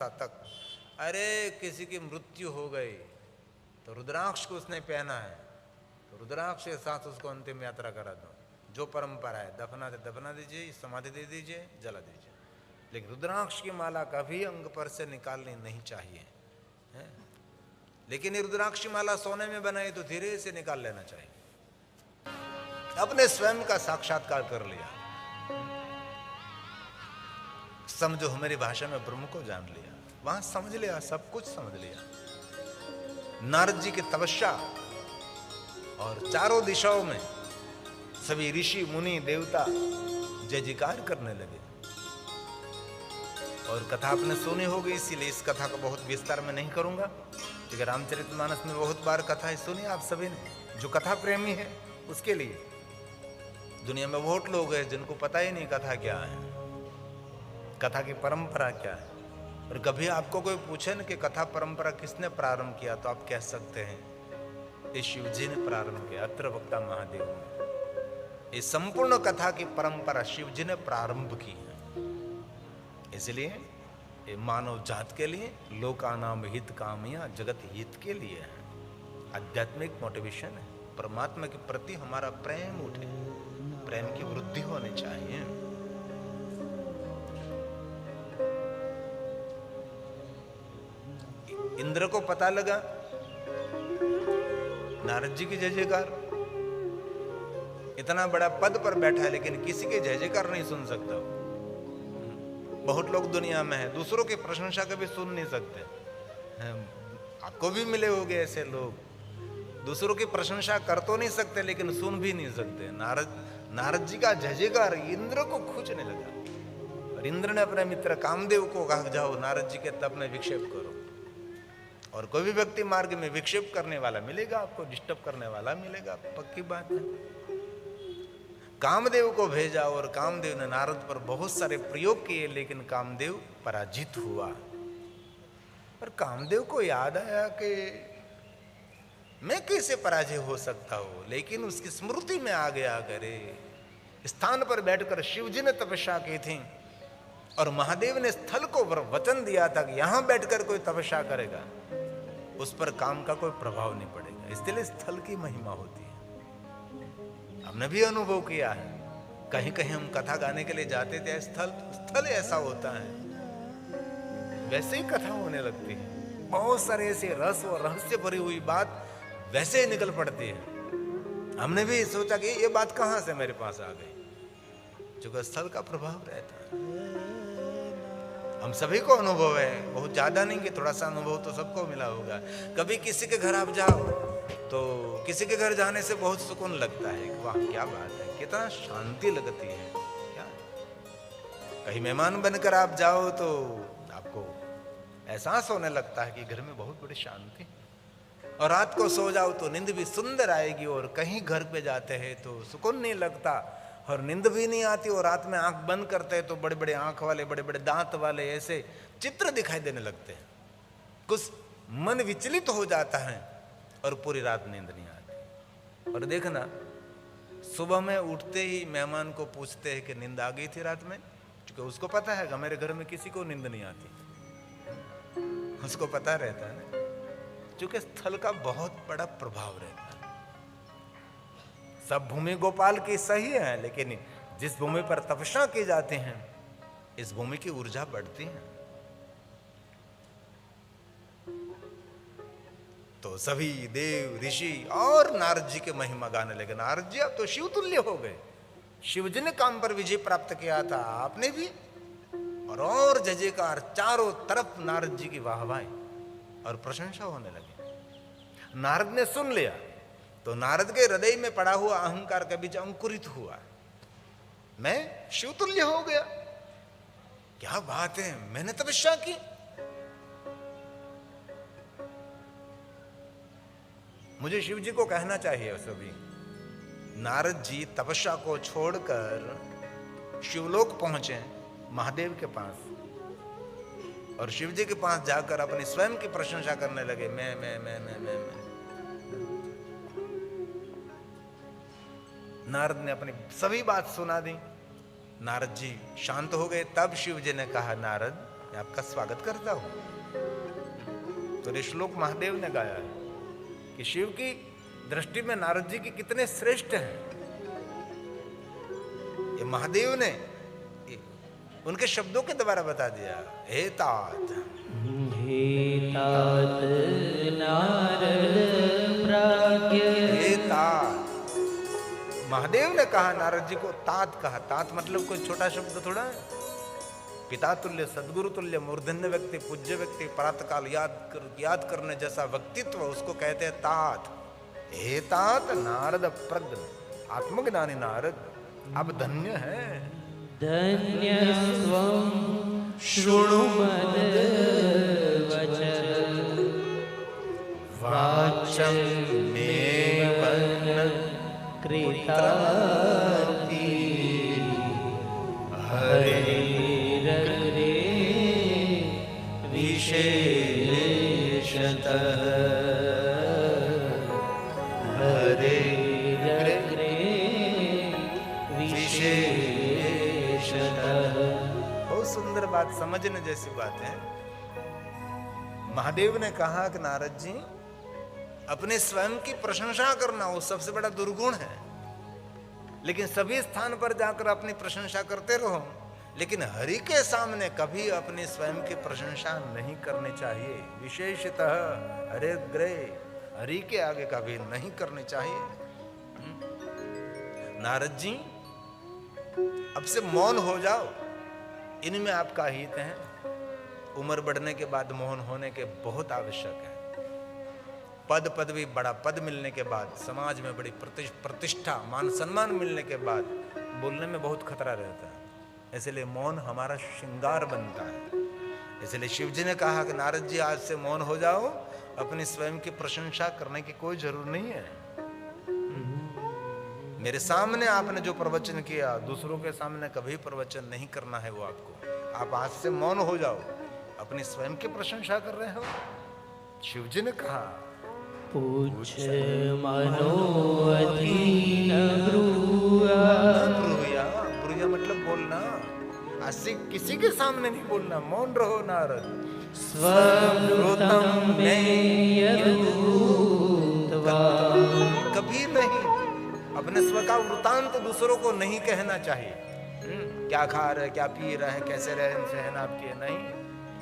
तक। अरे किसी की मृत्यु हो गई तो रुद्राक्ष को उसने पहना है तो रुद्राक्ष के साथ उसको अंतिम यात्रा करा दो। जो परंपरा है, दफना दीजिए, समाधि दे दीजिए, जला दीजिए, लेकिन रुद्राक्ष की माला कभी अंग पर से निकालनी नहीं चाहिए है? लेकिन ये रुद्राक्ष की माला सोने में बनाई तो धीरे से निकाल लेना चाहिए। अपने स्वयं का साक्षात्कार कर लिया, समझो हमारी भाषा में ब्रह्म को जान लिया, वहां समझ लिया, सब कुछ समझ लिया। नारद जी की तपस्या और चारों दिशाओं में सभी ऋषि मुनि देवता जय जयकार करने लगे। और कथा आपने सुनी होगी, इसीलिए इस कथा को बहुत विस्तार में नहीं करूंगा, क्योंकि रामचरितमानस में बहुत बार कथा सुनी आप सभी ने। जो कथा प्रेमी है उसके लिए, दुनिया में बहुत लोग हैं जिनको पता ही नहीं कथा क्या है, कथा की परंपरा क्या है। और कभी आपको कोई पूछे न कि कथा परंपरा किसने प्रारंभ किया, तो आप कह सकते हैं ये शिव जी ने प्रारंभ किया, अत्र वक्ता महादेव ने। ये संपूर्ण कथा की परंपरा शिव जी ने प्रारंभ की है। इसलिए ये मानव जात के लिए, लोकानाम हित कामया जगत हित के लिए है। आध्यात्मिक मोटिवेशन है, परमात्मा के प्रति हमारा प्रेम उठे, प्रेम की वृद्धि होनी चाहिए। इंद्र को पता लगा नारद जी की जय जयकार, इतना बड़ा पद पर बैठा है लेकिन किसी के जय जयकार नहीं सुन सकता। बहुत लोग दुनिया में है, दूसरों की प्रशंसा कभी सुन नहीं सकते। आपको भी मिले होंगे ऐसे लोग, दूसरों की प्रशंसा कर तो नहीं सकते लेकिन सुन भी नहीं सकते। नारद जी का जय जयकार इंद्र को खींचने लगा, और इंद्र ने अपने मित्र कामदेव को कहा, जाओ नारद जी के तप में विक्षेप करो। और कोई भी व्यक्ति मार्ग में विक्षेप करने वाला मिलेगा आपको, डिस्टर्ब करने वाला मिलेगा, पक्की बात है। कामदेव को भेजा और कामदेव ने नारद पर बहुत सारे प्रयोग किए, लेकिन कामदेव पराजित हुआ। और कामदेव को याद आया कि मैं कैसे पराजय हो सकता हूं, लेकिन उसकी स्मृति में आ गया, करे स्थान पर बैठकर शिव जी ने तपस्या की थी और महादेव ने स्थल को वचन दिया था कि यहां बैठकर कोई तपस्या करेगा उस पर काम का कोई प्रभाव नहीं पड़ेगा। इसलिए स्थल की महिमा होती है। हमने भी अनुभव किया है, कहीं कहीं हम कथा गाने के लिए जाते थे, स्थल ऐसा होता है, वैसे ही कथा होने लगती है। बहुत सारे ऐसे रस और रहस्य भरी हुई बात वैसे ही निकल पड़ती है। हमने भी सोचा कि ये बात कहां से मेरे पास आ गई, क्योंकि स्थल का प्रभाव रहता है। हम सभी को अनुभव है, बहुत ज्यादा नहीं कि थोड़ा सा अनुभव तो सबको मिला होगा। कभी किसी के घर आप जाओ तो किसी के घर जाने से बहुत सुकून लगता है, वाह क्या बात है, कितना शांति लगती है। क्या कहीं मेहमान बनकर आप जाओ तो आपको एहसास होने लगता है कि घर में बहुत बड़ी शांति। और रात को सो जाओ तो नींद भी सुंदर आएगी। और कहीं घर पे जाते हैं तो सुकून नहीं लगता और नींद भी नहीं आती, और रात में आंख बंद करते हैं तो बड़े बड़े आंख वाले, बड़े बड़े दांत वाले ऐसे चित्र दिखाई देने लगते हैं। कुछ मन विचलित हो जाता है और पूरी रात नींद नहीं आती। और देखना, सुबह में उठते ही मेहमान को पूछते हैं कि नींद आ गई थी रात में, क्योंकि उसको पता है मेरे घर में किसी को नींद नहीं आती, उसको पता रहता है ना, क्योंकि स्थल का बहुत बड़ा प्रभाव रहता है। सब भूमि गोपाल की सही है, लेकिन जिस भूमि पर तपस्या की जाती है इस भूमि की ऊर्जा बढ़ती है। तो सभी देव ऋषि और नारद जी के महिमा गाने लगे। नारद जी अब तो शिव तुल्य हो गए, शिव जी ने काम पर विजय प्राप्त किया था, आपने भी। और जय जयकार, चारों तरफ नारद जी की वाहवाही और प्रशंसा होने लगी। नारद ने सुन लिया तो नारद के हृदय में पड़ा हुआ अहंकार का बीज अंकुरित हुआ, मैं शिव तुल्य हो गया, क्या बात है, मैंने तपस्या की। मुझे शिव जी को कहना चाहिए सभी, नारद जी तपस्या को छोड़कर शिवलोक पहुंचे, महादेव के पास, और शिव जी के पास जाकर अपनी स्वयं की प्रशंसा करने लगे, मैं। नारद ने अपनी सभी बात सुना दी। नारद जी शांत हो गए। तब शिव जी ने कहा, नारद आपका स्वागत करता हूं। तो ये श्लोक महादेव ने गाया है कि शिव की दृष्टि में नारद जी की कितने श्रेष्ठ हैं। ये महादेव ने उनके शब्दों के द्वारा बता दिया। हे तात नारद प्राज्ञ। हे तात, महादेव ने कहा नारद जी को, तात कहा। तात मतलब कोई छोटा शब्द थोड़ा है। पिता तुल्य, सदगुरु तुल्य, मूर्धन्य व्यक्ति, पूज्य व्यक्ति, प्रातःकाल याद करने जैसा व्यक्तित्व, उसको कहते हैं तात। हे तात नारद प्रज्ञ, आत्मज्ञानी नारद, आप धन्य हैं। धन्य स्वं शृणु मद वचः वाचं मे वन्न कृतार्ति हरेरग्रे विशेषतः हरेरग्रे विशेषतः। बहुत सुंदर बात, समझने जैसी बात है। महादेव ने कहा कि नारद जी, अपने स्वयं की प्रशंसा करना वो सबसे बड़ा दुर्गुण है। लेकिन सभी स्थान पर जाकर अपनी प्रशंसा करते रहो, लेकिन हरि के सामने कभी अपनी स्वयं की प्रशंसा नहीं करनी चाहिए। विशेषतः हरे ग्रह, हरि के आगे कभी नहीं करनी चाहिए। नारद जी, अब से मौन हो जाओ, इनमें आपका हित है। उम्र बढ़ने के बाद मौन होने के बहुत आवश्यक है। पद पदवी, बड़ा पद मिलने के बाद, समाज में बड़ी प्रतिष्ठा, मान सम्मान मिलने के बाद बोलने में बहुत खतरा रहता है। इसलिए मौन हमारा श्रृंगार बनता है। इसलिए शिव जी ने कहा कि नारद जी, आज से मौन हो जाओ, अपनी स्वयं की प्रशंसा करने की कोई जरूरत नहीं है। मेरे सामने आपने जो प्रवचन किया, दूसरों के सामने कभी प्रवचन नहीं करना है वो आपको। आप आज से मौन हो जाओ, अपनी स्वयं की प्रशंसा कर रहे हो। शिव जी ने कहा, पूछ मनोअधीन ब्रूया। ब्रूया मतलब बोलना, ऐसे किसी के सामने नहीं बोलना। मौन रहो नारद। स्ववृतं मे यदूत्वा। कभी नहीं अपने स्व का वृतांत दूसरों को नहीं कहना चाहिए। क्या खा रहे, क्या पी रहे हैं, कैसे रहन सहन आपके, नहीं।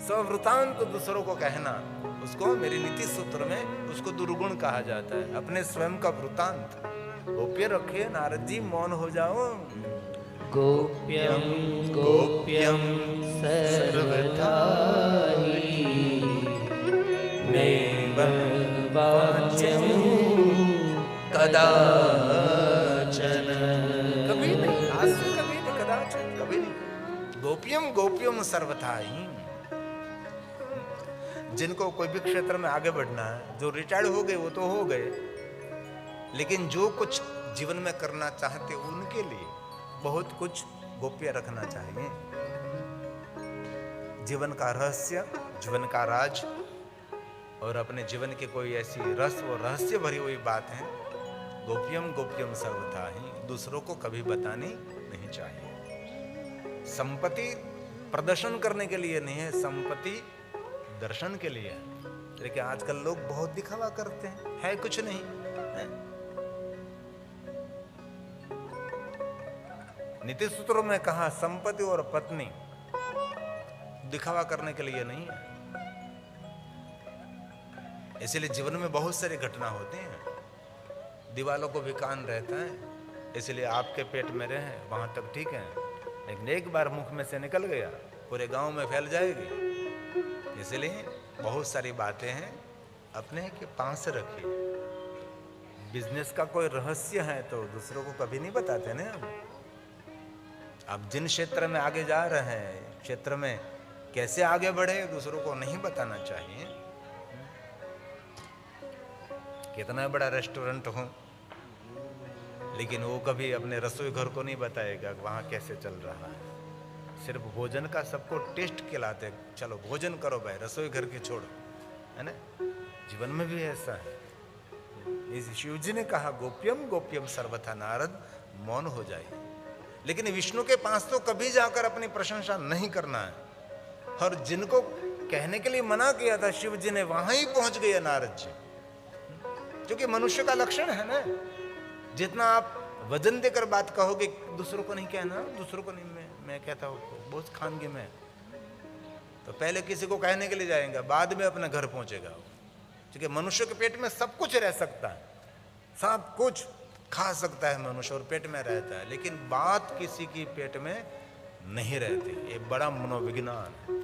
स्ववृतांत दूसरों को कहना, उसको मेरी नीति सूत्र में उसको दुर्गुण कहा जाता है। अपने स्वयं का वृतांत गोप्य रखिए। नारद जी, मौन हो जाओ। गोप्यं गोप्यं सर्वथा हि नैव वाच्यं कदाचन। कभी नहीं, आज से कभी नहीं, कदाचन कभी नहीं। गोप्यम गोप्यम सर्वथा ही। जिनको कोई भी क्षेत्र में आगे बढ़ना है, जो रिटायर्ड हो गए वो तो हो गए, लेकिन जो कुछ जीवन में करना चाहते उनके लिए बहुत कुछ गोप्य रखना चाहिए। जीवन का रहस्य, जीवन का राज, और अपने जीवन के कोई ऐसी रस और रहस्य भरी हुई बात है, गोप्यम गोप्यम सर्वथा ही, दूसरों को कभी बतानी नहीं चाहिए। संपत्ति प्रदर्शन करने के लिए नहीं है, संपत्ति दर्शन के लिए। लेकिन आजकल लोग बहुत दिखावा करते हैं, है कुछ नहीं है? नीति सूत्रों में कहा, संपत्ति और पत्नी दिखावा करने के लिए नहीं है। इसलिए जीवन में बहुत सारी घटना होती हैं, दीवालों को भी कान रहता है। इसलिए आपके पेट में रहे वहां तक ठीक है, लेकिन एक बार मुख में से निकल गया पूरे गांव में फैल जाएगी। इसलिए बहुत सारी बातें हैं, अपने के पास रखिए। बिजनेस का कोई रहस्य है तो दूसरों को कभी नहीं बताते ना। आप जिन क्षेत्र में आगे जा रहे हैं, क्षेत्र में कैसे आगे बढ़े, दूसरों को नहीं बताना चाहिए। कितना बड़ा रेस्टोरेंट हो, लेकिन वो कभी अपने रसोई घर को नहीं बताएगा वहाँ कैसे चल रहा है। सिर्फ भोजन का सबको टेस्ट खिलाते, चलो भोजन करो भाई, रसोई घर की छोड़ो, है ना। जीवन में भी ऐसा है। इस शिव जी ने कहा, गोप्यम गोप्यम सर्वथा, नारद मौन हो जाइए। लेकिन विष्णु के पास तो कभी जाकर अपनी प्रशंसा नहीं करना है। और जिनको कहने के लिए मना किया था शिव जी ने, वहां ही पहुंच गए नारद जी। क्योंकि मनुष्य का लक्षण है ना, जितना आप वजन देकर बात कहोगे, दूसरों को नहीं कहना, दूसरों को नहीं, मैं कहता हूँ बहुत खानगी में, तो पहले किसी को कहने के लिए जाएगा, बाद में अपने घर पहुंचेगा। क्योंकि मनुष्य के पेट में सब कुछ रह सकता है, सब कुछ खा सकता है मनुष्य और पेट में रहता है, लेकिन बात किसी की पेट में नहीं रहती। ये बड़ा मनोविज्ञान है।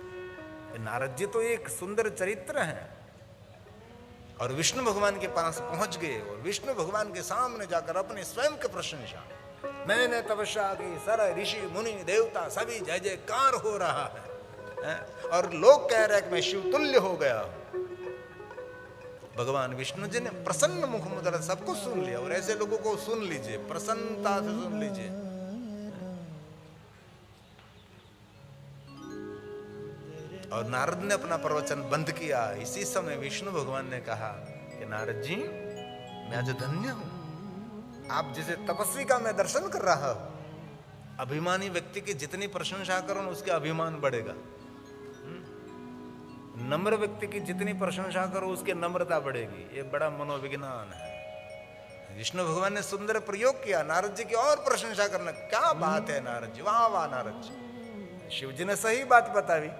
नारद जी तो एक सुंदर चरित्र है, और विष्णु भगवान के पास पहुंच गए और विष्णु भगवान के सामने जाकर अपने स्वयं की प्रशंसा, मैंने तपस्या की, सारे ऋषि मुनि देवता सभी जय जयकार हो रहा है, और लोग कह रहे हैं कि मैं शिव तुल्य हो गया हूं। भगवान विष्णु जी ने प्रसन्न मुख मुद्रा सबको सुन लिया, और ऐसे लोगों को सुन लीजिए, प्रसन्नता से सुन लीजिए। और नारद ने अपना प्रवचन बंद किया। इसी समय विष्णु भगवान ने कहा कि नारद जी, मैं आज धन्य हूं, आप जिसे तपस्वी का मैं दर्शन कर रहा हूं। अभिमानी व्यक्ति की जितनी प्रशंसा करो उसके अभिमान बढ़ेगा, नम्र व्यक्ति की जितनी प्रशंसा करो उसकी नम्रता बढ़ेगी। ये बड़ा मनोविज्ञान है। विष्णु भगवान ने सुंदर प्रयोग किया, नारद जी की और प्रशंसा करना, क्या बात है नारद जी, वाह वाह नारद जी। शिव जी ने सही बात बताई,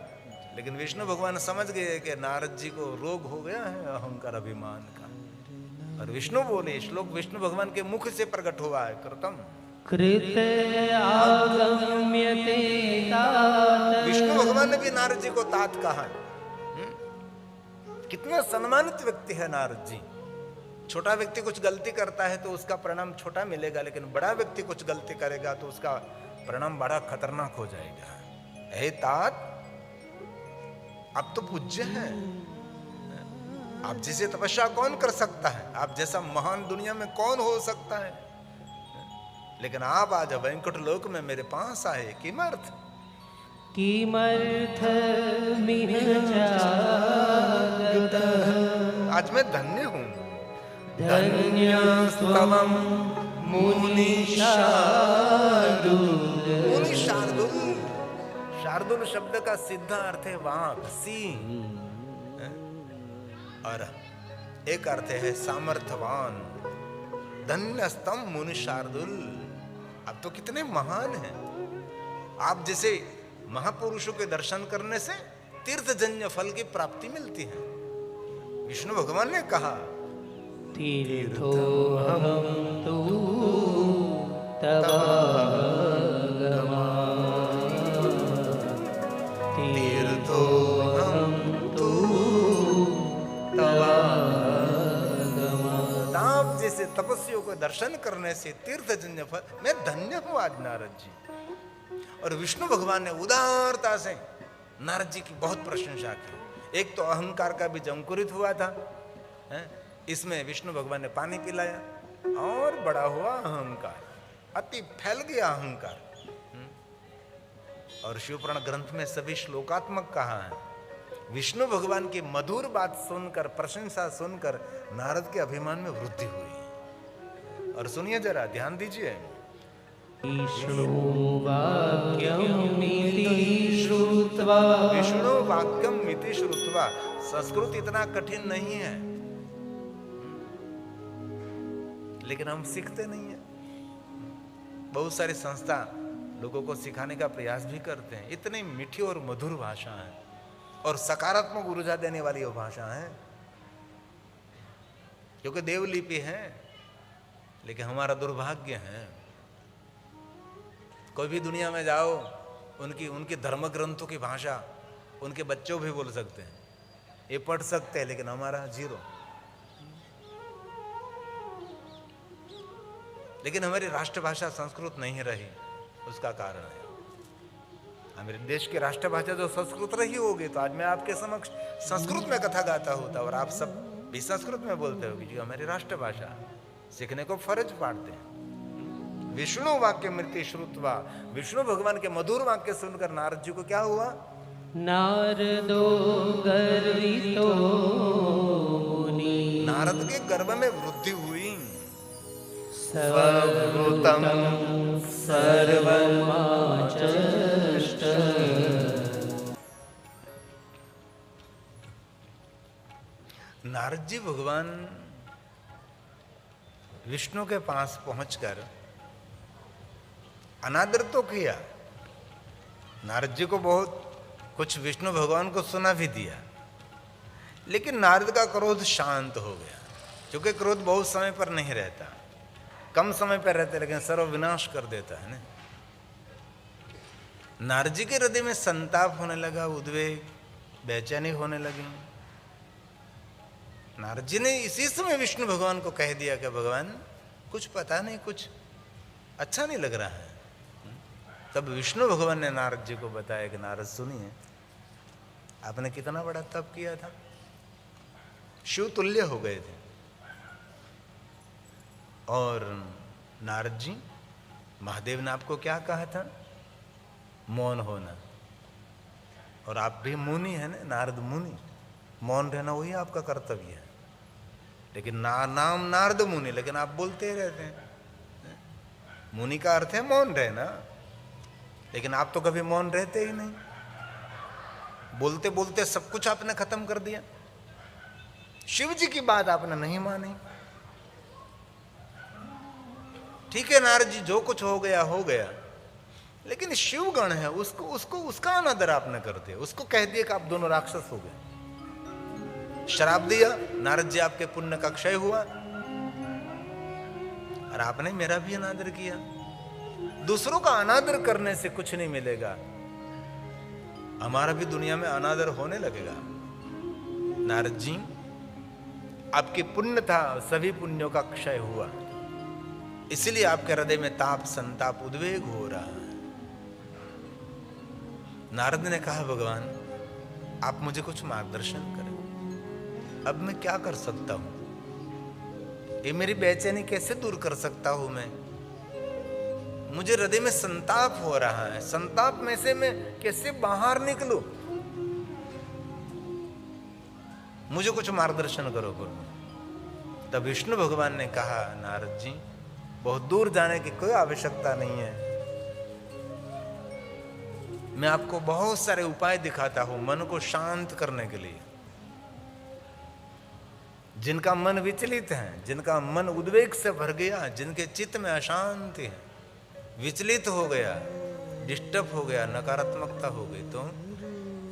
लेकिन विष्णु भगवान समझ गए कि नारद जी को रोग हो गया है अहंकार अभिमान का। और विष्णु बोले, श्लोक विष्णु भगवान के मुख से प्रकट हुआ है, कृतम कृते आगम्यते तात। विष्णु भगवान ने भी नारद जी को तात कहा। कितने सम्मानित व्यक्ति है नारद जी। छोटा व्यक्ति कुछ गलती करता है तो उसका परिणाम छोटा मिलेगा, लेकिन बड़ा व्यक्ति कुछ गलती करेगा तो उसका परिणाम बड़ा खतरनाक हो जाएगा। हे तात, आप तो पूज्य हैं, आप जैसे तपस्या कौन कर सकता है, आप जैसा महान दुनिया में कौन हो सकता है, लेकिन आप आज वैकुंठ लोक में मेरे पास आए, किमर्थ किमर्थमिह जागतः। आज मैं धन्य हूं। धन्यस्त्वं मुनि शार्दूल। मुनि शार्दूल, शार्दूल शब्द का सीधा अर्थ है वाक, सिंह, और एक अर्थ है सामर्थ्यवान। धन्यस्तम मुनि शार्दूल, आप तो कितने महान हैं। आप जैसे महापुरुषों के दर्शन करने से तीर्थजन्य फल की प्राप्ति मिलती है। विष्णु भगवान ने कहा, तीर्थोऽहं तु तवागमा। तीर्थोऽहं तु तवागमा। आप जैसे तपस्वियों को दर्शन करने से तीर्थजन्य फल, मैं धन्य हूं आज नारद जी। और विष्णु भगवान ने उदारता से नारद जी की बहुत प्रशंसा की। एक तो अहंकार का बीज अंकुरित हुआ था, इसमें विष्णु भगवान ने पानी पिलाया और बड़ा हुआ अहंकार, अति फैल गया अहंकार। और शिवपुराण ग्रंथ में सभी श्लोकात्मक कहा है। विष्णु भगवान की मधुर बात सुनकर, प्रशंसा सुनकर नारद के अभिमान में वृद्धि हुई। और सुनिए जरा, ध्यान दीजिए। विष्णु वाक्यं मिति श्रुत्वा। विष्णु वाक्यम मिति श्रुत्वा, संस्कृत इतना कठिन नहीं है, लेकिन हम सीखते नहीं है। बहुत सारी संस्था लोगों को सिखाने का प्रयास भी करते हैं। इतनी मीठी और मधुर भाषा है और सकारात्मक ऊर्जा देने वाली वो भाषा है, क्योंकि देवलिपि है। लेकिन हमारा दुर्भाग्य है, कोई भी दुनिया में जाओ, उनकी धर्म ग्रंथों की भाषा उनके बच्चों भी बोल सकते हैं, ये पढ़ सकते हैं, लेकिन हमारा जीरो। लेकिन हमारी राष्ट्रभाषा संस्कृत नहीं रही, उसका कारण है हमारे देश की राष्ट्रभाषा जो संस्कृत रही होगी तो आज मैं आपके समक्ष संस्कृत में कथा गाता होता और आप सब भी संस्कृत में बोलते होगी, जो हमारी राष्ट्रभाषा सीखने को फर्ज पाड़ते हैं। विष्णु वाक्य मृति श्रुत्वा, विष्णु भगवान के मधुर वाक्य सुनकर नारद जी को क्या हुआ? नारदो गर्वितो मुनि। नारद के गर्भ में वृद्धि हुई। स्ववृतं सर्वमाचष्ट। नारद जी भगवान विष्णु के पास पहुंचकर अनादर तो किया, नारद जी को बहुत कुछ विष्णु भगवान को सुना भी दिया, लेकिन नारद का क्रोध शांत हो गया, क्योंकि क्रोध बहुत समय पर नहीं रहता, कम समय पर रहता, लेकिन सर्व विनाश कर देता है ना। नारद जी के हृदय में संताप होने लगा, उद्वेग, बेचैनी होने लगी। नारद जी ने इसी समय विष्णु भगवान को कह दिया कि भगवान कुछ पता नहीं, कुछ अच्छा नहीं लग रहा है। तब विष्णु भगवान ने नारद जी को बताया कि नारद सुनिए, आपने कितना बड़ा तप किया था, शिव तुल्य हो गए थे, और नारद जी, महादेव ने आपको क्या कहा था, मौन होना, और आप भी मुनि है ना, नारद मुनि, मौन रहना वही आपका कर्तव्य है। लेकिन नाम नारद मुनि, लेकिन आप बोलते ही रहते हैं। मुनि का अर्थ है मौन रहना, लेकिन आप तो कभी मौन रहते ही नहीं, बोलते बोलते सब कुछ आपने खत्म कर दिया। शिव जी की बात आपने नहीं मानी। ठीक है नारद जी, जो कुछ हो गया हो गया, लेकिन शिवगण है, उसको उसका अनादर आपने कर दिया, उसको कह दिया कि आप दोनों राक्षस हो गए, श्राप दिया। नारद जी, आपके पुण्य का क्षय हुआ, और आपने मेरा भी अनादर किया। दूसरों का अनादर करने से कुछ नहीं मिलेगा, हमारा भी दुनिया में अनादर होने लगेगा। नारद जी, आपके पुण्य था, सभी पुण्यों का क्षय हुआ, इसलिए आपके हृदय में ताप, संताप, उद्वेग हो रहा है। नारद ने कहा, भगवान आप मुझे कुछ मार्गदर्शन करें, अब मैं क्या कर सकता हूं, ये मेरी बेचैनी कैसे दूर कर सकता हूं मैं, मुझे हृदय में संताप हो रहा है, संताप में से मैं कैसे बाहर निकलूं, मुझे कुछ मार्गदर्शन करो गुरु। तब विष्णु भगवान ने कहा, नारद जी बहुत दूर जाने की कोई आवश्यकता नहीं है, मैं आपको बहुत सारे उपाय दिखाता हूं मन को शांत करने के लिए। जिनका मन विचलित है, जिनका मन उद्वेग से भर गया, जिनके चित्त में अशांति है, विचलित हो गया, डिस्टर्ब हो गया, नकारात्मकता हो गई, तो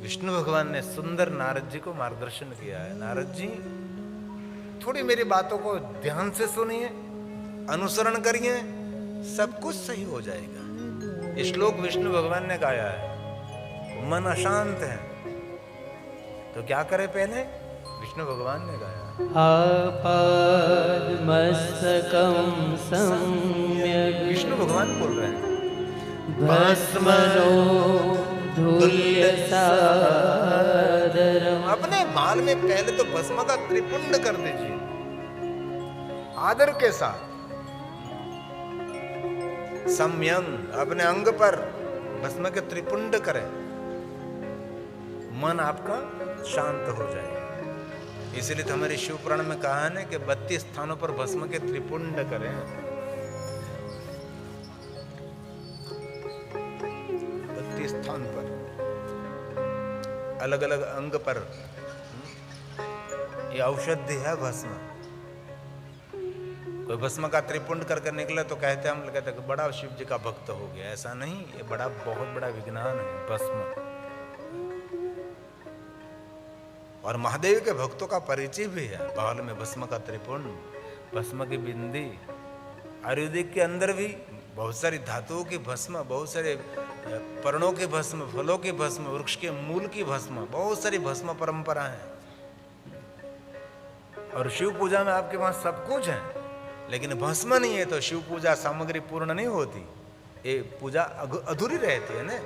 विष्णु भगवान ने सुंदर नारद जी को मार्गदर्शन किया है। नारद जी थोड़ी मेरी बातों को ध्यान से सुनिए, अनुसरण करिए, सब कुछ सही हो जाएगा। ये श्लोक विष्णु भगवान ने गाया है। मन अशांत है तो क्या करे, पहले विष्णु भगवान ने गाया, आपादमस्तकं सम्यक्, विष्णु भगवान बोल रहे हैं, भस्मनो धुल्यसादरम्। अपने बाल में पहले तो भस्म का त्रिपुंड कर दीजिए आदर के साथ। सम्यं, अपने अंग पर भस्म के त्रिपुंड करें, मन आपका शांत हो जाए। इसलिए तो हमारे शिव पुराण में कहा है कि 32 स्थानों पर भस्म के त्रिपुंड करें। 32 स्थान पर, अलग अलग अंग पर। ये औषधि है भस्म। कोई भस्म का त्रिपुंड करके निकले तो कहते हम कहते हैं बड़ा शिव जी का भक्त हो गया। ऐसा नहीं, ये बहुत बड़ा विज्ञान है भस्म। और महादेव के भक्तों का परिचय भी है। बाल में भस्म का त्रिपुंड, भस्म की बिंदी। आयुर्वेदिक के अंदर भी बहुत सारी धातुओं की भस्म, बहुत सारे पर्णों की भस्म, फलों की भस्म, वृक्ष के मूल की भस्म, बहुत सारी भस्म परंपरा है। और शिव पूजा में आपके पास सब कुछ है, लेकिन भस्म नहीं है तो शिव पूजा सामग्री पूर्ण नहीं होती। ये पूजा अधूरी रहती है ना।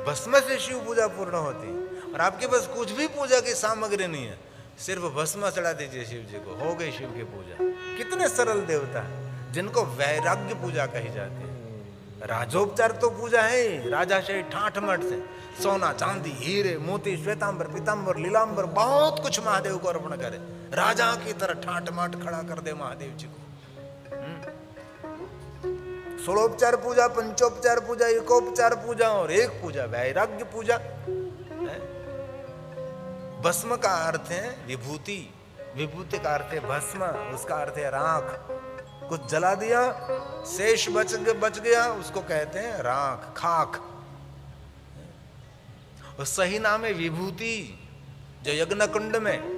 भस्म से शिव पूजा पूर्ण होती है। और आपके पास कुछ भी पूजा की सामग्री नहीं है, सिर्फ भस्म चढ़ा दीजिए शिव जी को, हो गई शिव की पूजा। कितने सरल देवता है जिनको वैराग्य पूजा कही जाती है। राजोपचार तो पूजा है, राजा से ठाठ मठ से सोना चांदी हीरे मोती श्वेतांबर पीतांबर लीलांबर बहुत कुछ महादेव को अर्पण करे, राजा की तरह ठाठ माठ खड़ा कर दे महादेव जी को। षोलोपचार पूजा, पंचोपचार पूजा, एकोपचार पूजा और एक पूजा वैराग्य पूजा। भस्म का अर्थ है विभूति। विभूति का अर्थ है भस्म, उसका अर्थ है राख। कुछ जला दिया, शेष बच गया, उसको कहते हैं राख, खाक। और सही नाम है विभूति। जो यज्ञ कुंड में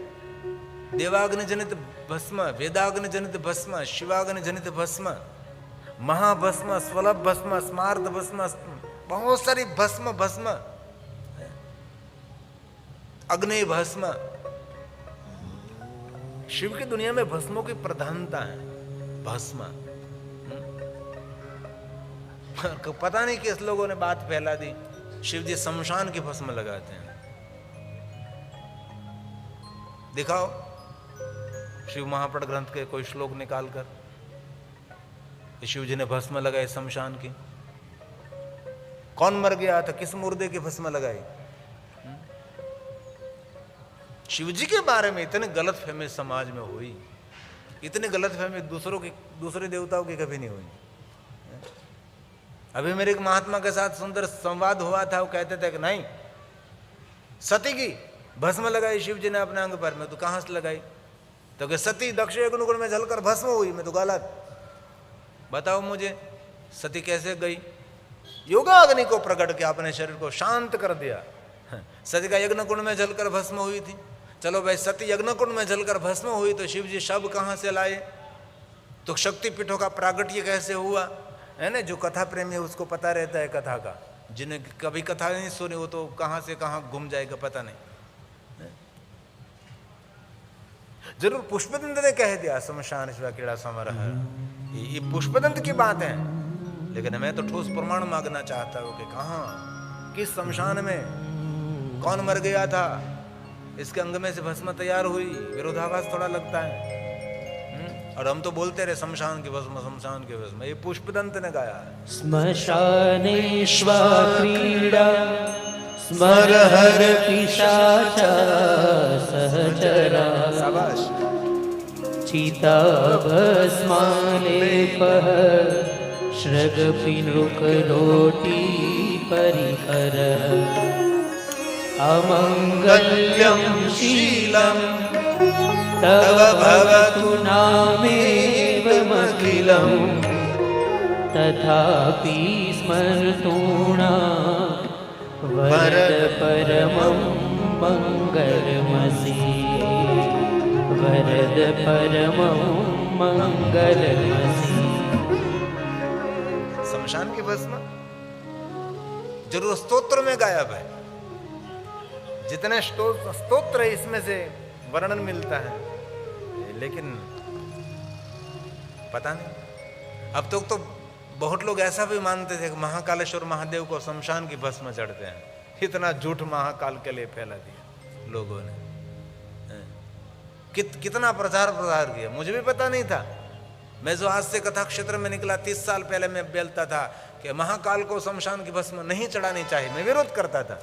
देवाग्नि जनित भस्म, वेदाग्नि जनित भस्म, शिवाग्नि जनित भस्म, महाभस्म, स्वलभ भस्म, स्मार्त भस्म, बहुत सारी भस्म भस्म, अग्नि भस्म। शिव की दुनिया में भस्मों की प्रधानता है। भस्म पता नहीं किस लोगों ने बात फैला दी, शिव जी शमशान की भस्म लगाते हैं। दिखाओ शिव महापट ग्रंथ के कोई श्लोक निकाल कर शिव जी ने भस्म लगाई शमशान की। कौन मर गया था, किस मुर्दे की भस्म लगाई? शिव जी के बारे में इतने गलतफहमी समाज में हुई, इतनी गलतफहमी दूसरे देवताओं की कभी नहीं हुई। अभी मेरे एक महात्मा के साथ सुंदर संवाद हुआ था। वो कहते थे कि नहीं, सती की भस्म लगाई शिव जी ने अपने अंग पर। मैं तो कहां से लगाई? तो कि सती दक्ष यज्ञकुंड में जलकर भस्म हुई। मैं तो गलत। बताओ मुझे सती कैसे गई? योगाग्नि को प्रकट किया, अपने शरीर को शांत कर दिया। सती का यज्ञकुंड में जलकर भस्म हुई थी। चलो भाई, सती यज्ञकुंड में जलकर भस्म हुई तो शिव जी शव कहां से लाए? तो शक्तिपीठों का प्रागट्य कैसे हुआ? है ना, जो कथा प्रेमी है उसको पता रहता है कथा का। जिन्हें कभी कथा नहीं सुनी वो तो कहां से कहां घूम जाएगा पता नहीं। जरूर पुष्पदंत ने कह दिया शमशान शिवा कीड़ा समरह, ये पुष्पदंत की बात है। लेकिन मैं तो ठोस प्रमाण मांगना चाहता हूं कि कहां, किस शमशान में, कौन मर गया था, इसके अंग में से भस्म तैयार हुई। विरोधाभास थोड़ा लगता है। और हम तो बोलते रहे शमशान की भस्म, शमशान की भस्म। ये पुष्पदंत ने गाया है। श्मशानेश्वा क्रीडा स्मरहर पिशाचा सहचरा। शाबाश। चिता भस्मालेपः श्रगपिनृकलोटी परिकरः। अमङ्गल्यं शीलं तव भवतु नामेवमखिलं। तथापि स्मर्तूणा वरद परमं मङ्गलमसि। वरद परमं मङ्गलमसि। शमशान की भस्म जरूर स्तोत्र में गायब है। जितने स्तोत्र है इसमें से वर्णन मिलता है, लेकिन पता नहीं। अब तक तो बहुत लोग ऐसा भी मानते थे कि महाकालेश्वर महादेव को शमशान की भस्म चढ़ते हैं। इतना झूठ महाकाल के लिए फैला दिया लोगों ने। कितना प्रचार किया, मुझे भी पता नहीं था। मैं जो आज से कथा क्षेत्र में निकला 30 साल पहले मैं बोलता था कि महाकाल को शमशान की भस्म नहीं चढ़ानी चाहिए। मैं विरोध करता था।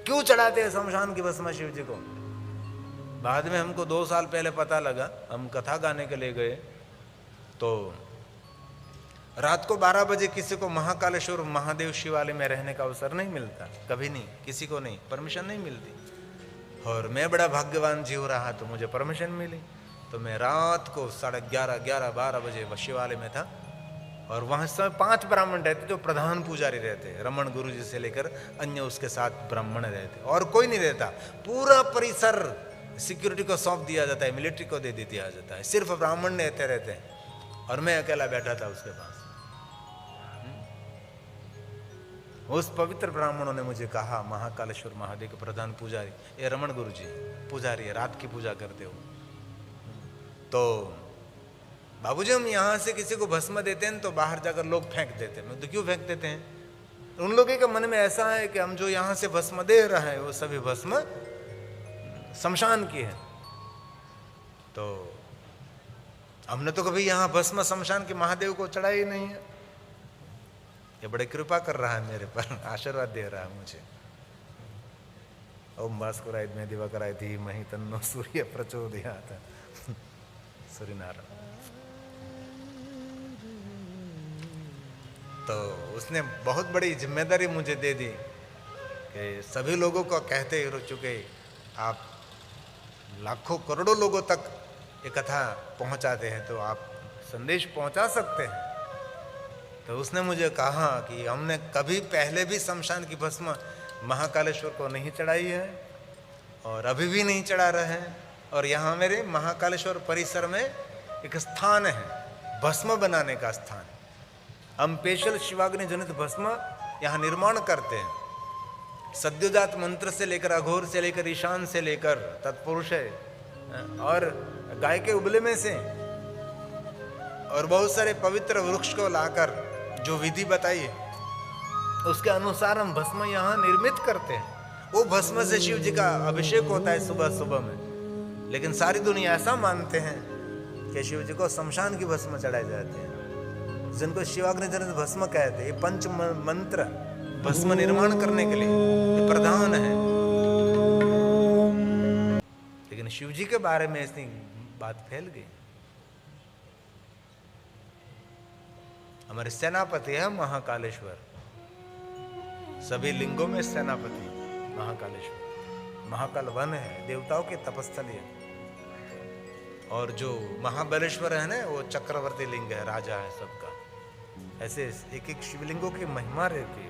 क्यों चढ़ाते हैं शमशान की भस्म शिव जी को? बाद में हमको 2 साल पहले पता लगा। हम कथा गाने के लिए गए तो रात को 12 बजे किसी को महाकालेश्वर महादेव शिवालय में रहने का अवसर नहीं मिलता, कभी नहीं, किसी को नहीं, परमिशन नहीं मिलती। और मैं बड़ा भाग्यवान जीव रहा तो मुझे परमिशन मिली। तो मैं रात को 11:30, 12 बजे शिवालय में था। और वहाँ समय 5 ब्राह्मण रहते जो प्रधान पुजारी रहते, रमन गुरु जी से लेकर अन्य उसके साथ ब्राह्मण रहते, और कोई नहीं रहता। पूरा परिसर सिक्योरिटी को सौंप दिया जाता है, मिलिट्री को दे दिया जाता है, सिर्फ ब्राह्मण रहते हैं। और मैं अकेला बैठा था उसके पास। उस पवित्र ब्राह्मणों ने मुझे कहा, महाकालेश्वर महादेव के प्रधान पुजारी, ये रमन गुरु जी पुजारी है, रात की पूजा करते हो। तो बाबूजी हम यहाँ से किसी को भस्म देते हैं तो बाहर जाकर लोग फेंक देते हैं। तो क्यों फेंक देते हैं? उन लोगों के मन में ऐसा है कि हम जो यहाँ से भस्म दे रहे हैं वो सभी भस्म शमशान की है। तो हमने तो कभी यहाँ भस्म शमशान के महादेव को चढ़ाया ही नहीं है। ये बड़े कृपा कर रहा है मेरे पर, आशीर्वाद दे रहा है मुझे। ओम भास्कराय में दिवाकराय थी मही तन्नो सूर्य प्रचोदयात्। सूर्य नारायण। तो उसने बहुत बड़ी जिम्मेदारी मुझे दे दी कि सभी लोगों को कहते रह चुके, आप लाखों करोड़ों लोगों तक ये कथा पहुंचाते हैं, तो आप संदेश पहुंचा सकते हैं। तो उसने मुझे कहा कि हमने कभी पहले भी शमशान की भस्म महाकालेश्वर को नहीं चढ़ाई है और अभी भी नहीं चढ़ा रहे हैं, और यहाँ मेरे महाकालेश्वर परिसर में एक स्थान है भस्म बनाने का स्थान। हम स्पेशल शिवाग्नि जनित भस्म यहाँ निर्माण करते हैं। सद्योजात मंत्र से लेकर, अघोर से लेकर, ईशान से लेकर, तत्पुरुष है और गाय के उबले में से, और बहुत सारे पवित्र वृक्ष को लाकर जो विधि बताई उसके अनुसार हम भस्म यहाँ निर्मित करते हैं। वो भस्म से शिव जी का अभिषेक होता है सुबह सुबह में। लेकिन सारी दुनिया ऐसा मानते हैं कि शिव जी को शमशान की भस्म चढ़ाई जाती है, जिनको शिवाग्नि जनित भस्म कहते हैं। ये पंच मंत्र भस्म निर्माण करने के लिए ये प्रधान है। लेकिन शिव जी के बारे में ऐसी बात फैल गई। हमारे सेनापति है महाकालेश्वर, सभी लिंगों में सेनापति महाकालेश्वर। महाकाल वन है, देवताओं के तपस्थली है। और जो महाबलेश्वर है ना, वो चक्रवर्ती लिंग है, राजा है सबका। ऐसे एक एक शिवलिंगों की महिमा रहती है।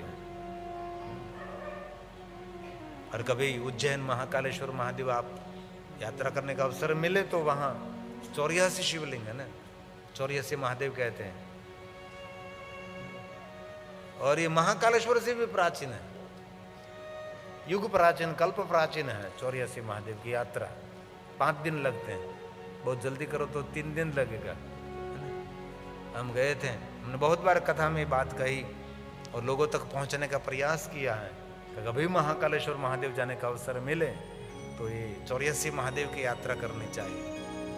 और कभी उज्जैन महाकालेश्वर महादेव आप यात्रा करने का अवसर मिले तो वहां 84 शिवलिंग है ना, 84 महादेव कहते हैं। और ये महाकालेश्वर से भी प्राचीन है, युग प्राचीन, कल्प प्राचीन है 84 महादेव की यात्रा। 5 दिन लगते हैं, बहुत जल्दी करो तो 3 दिन लगेगा। हम गए थे, हमने बहुत बार कथा में बात कही और लोगों तक पहुंचने का प्रयास किया है कि कभी महाकालेश्वर महादेव जाने का अवसर मिले तो ये 84 महादेव की यात्रा करनी चाहिए।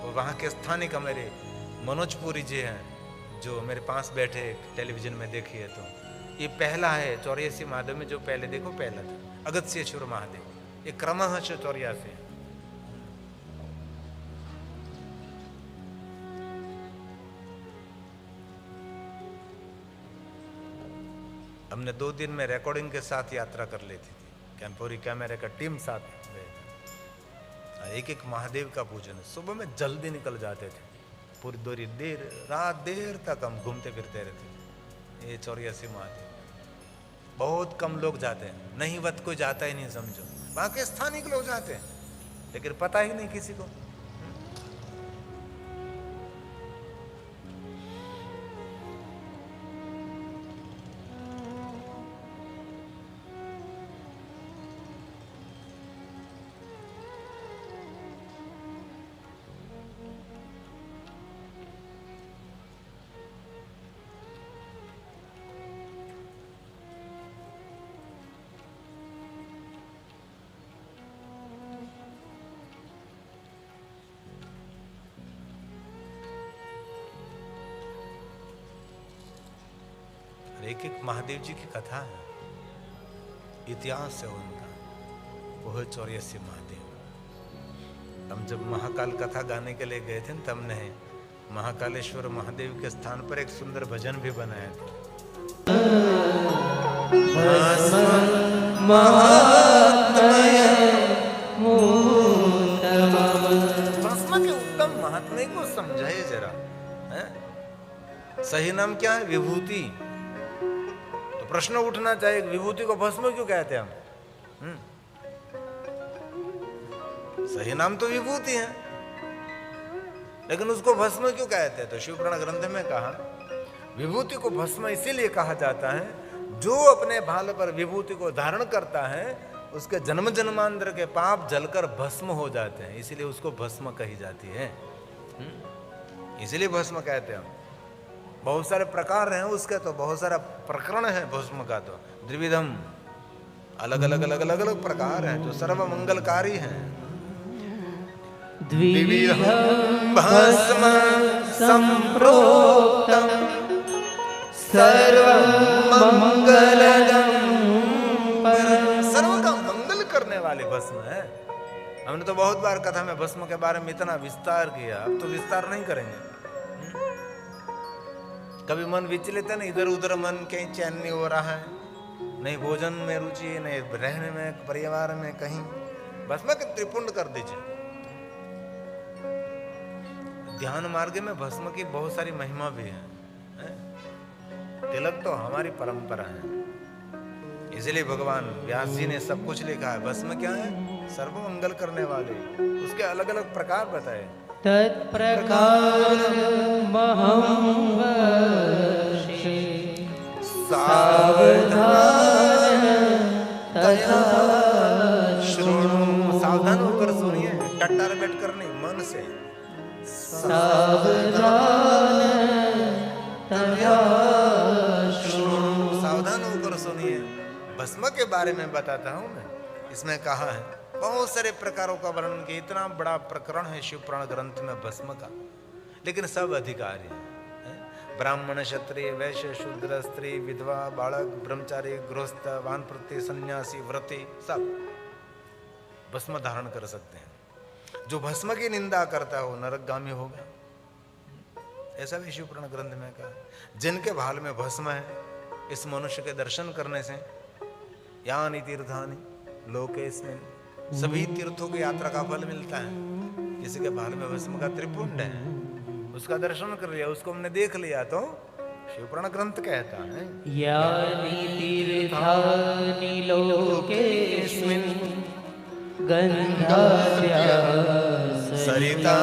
और वहाँ के स्थानिक मेरे मनोज पुरी जी हैं, जो मेरे पास बैठे टेलीविजन में देखिए तो ये पहला है 84 महादेव में, जो पहले देखो पहला था अगस्त्येश्वर महादेव। ये क्रमशः 84। हमने 2 दिन में रिकॉर्डिंग के साथ यात्रा कर लेती थी, पूरी कैमरे का टीम साथ गए थे। एक एक महादेव का पूजन, सुबह में जल्दी निकल जाते थे, पूरी दूरी रात देर तक हम घूमते फिरते रहते थे। ये 84 महादेव बहुत कम लोग जाते हैं, नहीं वत कोई जाता ही नहीं समझो। वहाँ के स्थानिक लोग जाते हैं लेकिन पता ही नहीं किसी को। एक एक महादेव जी की कथा है, इतिहास है उनका, वो है 84 महादेव। हम जब महाकाल कथा गाने के लिए गए थे तब हमने महाकालेश्वर महादेव के स्थान पर एक सुंदर भजन भी बनाया था। भस्म के उत्तम महात्म्य को समझाइए जरा। सही नाम क्या है? विभूति। प्रश्न उठना चाहिए, विभूति को भस्म क्यों कहते हैं हम? सही नाम तो विभूति है, लेकिन उसको भस्म क्यों कहते हैं? तो शिवपुराण ग्रंथ में कहा विभूति को भस्म इसीलिए कहा जाता है, जो अपने भाल पर विभूति को धारण करता है उसके जन्म जन्मांतर के पाप जलकर भस्म हो जाते हैं, इसीलिए उसको भस्म कही जाती है। इसीलिए भस्म कहते हैं हम। बहुत सारे प्रकार हैं उसके, तो बहुत सारा प्रकरण है भस्म का, तो द्विविधम, अलग अलग अलग अलग अलग प्रकार हैं जो सर्व मंगलकारी हैं। द्विविधम भस्म संप्रोक्तम सर्वमंगलदं, सर्व का मंगल करने वाले भस्म है। हमने तो बहुत बार कथा में भस्म के बारे में इतना विस्तार किया, अब तो विस्तार नहीं करेंगे। कभी मन विचलित है ना, इधर उधर मन कहीं चैन नहीं हो रहा है, नहीं भोजन में रुचि, नहीं रहने में, परिवार में, कहीं भस्म के त्रिपुंड कर दीजिए। ध्यान मार्ग में भस्म की बहुत सारी महिमा भी है, हैं? तिलक तो हमारी परंपरा है, इसलिए भगवान व्यास जी ने सब कुछ लिखा है। भस्म क्या है? सर्व मंगल करने वाले, उसके अलग अलग प्रकार बताए। तत्प्रकार महं वर्षे सावधान तया शृणु। सावधान होकर सुनिए, टट्टार बैठ कर नहीं, मन से। सावधान तया शृणु। सावधान होकर सुनिए। भस्म के बारे में बताता हूं मैं। इसमें कहा है बहुत सारे प्रकारों का वर्णन किया, इतना बड़ा प्रकरण है शिव पुराण ग्रंथ में भस्म का, लेकिन सब अधिकारी हैं। ब्राह्मण, क्षत्रिय, वैश्य, शूद्र, स्त्री, विधवा, बालक, ब्रह्मचारी, गृहस्थ, वानप्रस्थी, सन्यासी, व्रती, सब भस्म धारण कर सकते हैं। जो भस्म की निंदा करता है वो नरकगामी होगा, ऐसा भी शिव पुराण ग्रंथ में कहा। जिनके भाल में भस्म है, इस मनुष्य के दर्शन करने से यानी तीर्थानि लोकेस्मिन्, सभी तीर्थों की यात्रा का फल मिलता है। किसी के भाल में भस्म का त्रिपुंड है, उसका दर्शन कर लिया, उसको हमने देख लिया, तो शिव पुराण ग्रंथ कहता है यानि तीर्थानि लोकेस्मिन् गन्धाद्या सरिता।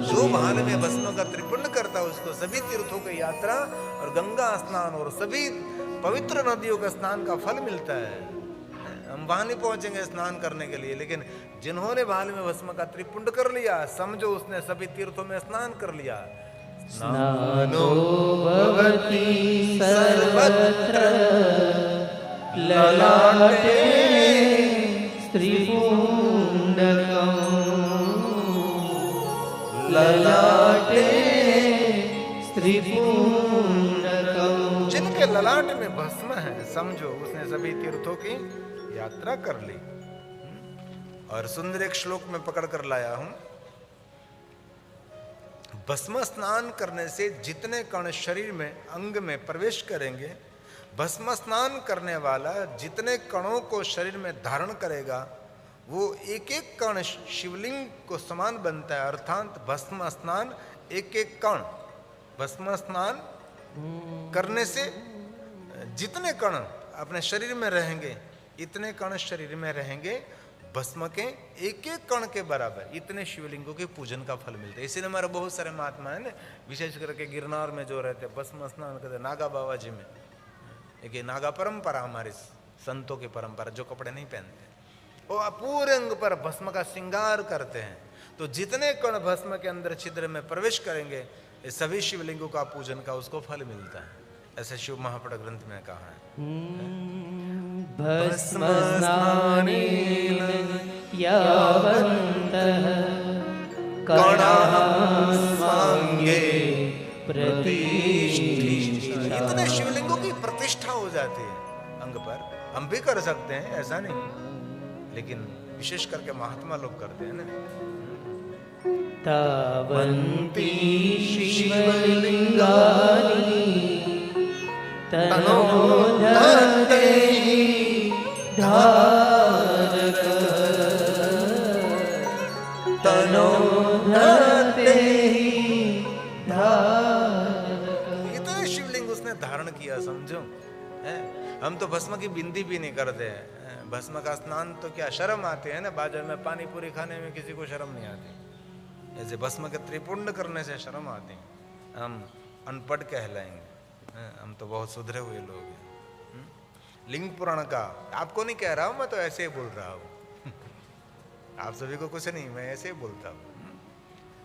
जो भाल में भस्म का त्रिपुंड करता है उसको सभी तीर्थों की यात्रा और गंगा स्नान और सभी पवित्र नदियों का स्नान का फल मिलता है। हम वहां नहीं पहुंचेंगे स्नान करने के लिए, लेकिन जिन्होंने भाल में भस्म का त्रिपुंड कर लिया, समझो उसने सभी तीर्थों में स्नान कर लिया। स्नानो भवति सर्वत्र ललाटे स्त्रीपुण्डकम् ललाटे स्त्रीपुण्डकम्। जिनके ललाट में भस्म है, समझो उसने सभी तीर्थों की यात्रा कर ली। और सुंदर एक श्लोक में पकड़ कर लाया हूं। भस्म स्नान करने से जितने कण शरीर में अंग में प्रवेश करेंगे, भस्म स्नान करने वाला जितने कणों को शरीर में धारण करेगा, वो एक एक कण शिवलिंग को समान बनता है। अर्थात भस्म स्नान एक एक कण, भस्म स्नान करने से जितने कण अपने शरीर में रहेंगे, इतने कण शरीर में रहेंगे, भस्म के एक एक कण के बराबर इतने शिवलिंगों के पूजन का फल मिलता है। इसीलिए हमारे बहुत सारे महात्मा है ना, विशेष करके गिरनार में जो रहते भस्म स्नान करते, नागा बाबा जी में, एक नागा परंपरा हमारे संतों की परंपरा, जो कपड़े नहीं पहनते वो पूरे अंग पर भस्म का श्रृंगार करते हैं। तो जितने कण भस्म के अंदर छिद्र में प्रवेश करेंगे, ये सभी शिवलिंगों का पूजन का उसको फल मिलता है, ऐसे शिव महापुराण ग्रंथ में कहा है। भस्म स्नानेन यावन्तः कणाः स्वाङ्गे प्रतिष्ठिताः। इतने शिवलिंगों की प्रतिष्ठा हो जाती है अंग पर। हम भी कर सकते हैं, ऐसा नहीं, लेकिन विशेष करके महात्मा लोग करते हैं ना। तावन्ति शिवलिंगानि तनोधते धारक तनोधते धारक। इतने शिवलिंग उसने धारण किया, समझो है? हम तो भस्म की बिंदी भी नहीं करते हैं। भस्म का स्नान तो क्या शर्म आती है ना, बाजार में पानी पूरी खाने में किसी को शर्म नहीं आती, ऐसे भस्म के त्रिपुंड करने से शर्म आती है। हम अनपढ़ कहलाएंगे, हम तो बहुत सुधरे हुए लोग हैं। लिंग पुराण का आपको नहीं कह रहा हूं, मैं तो ऐसे ही बोल रहा हूं। आप सभी को कुछ नहीं, मैं ऐसे ही बोलता हूं।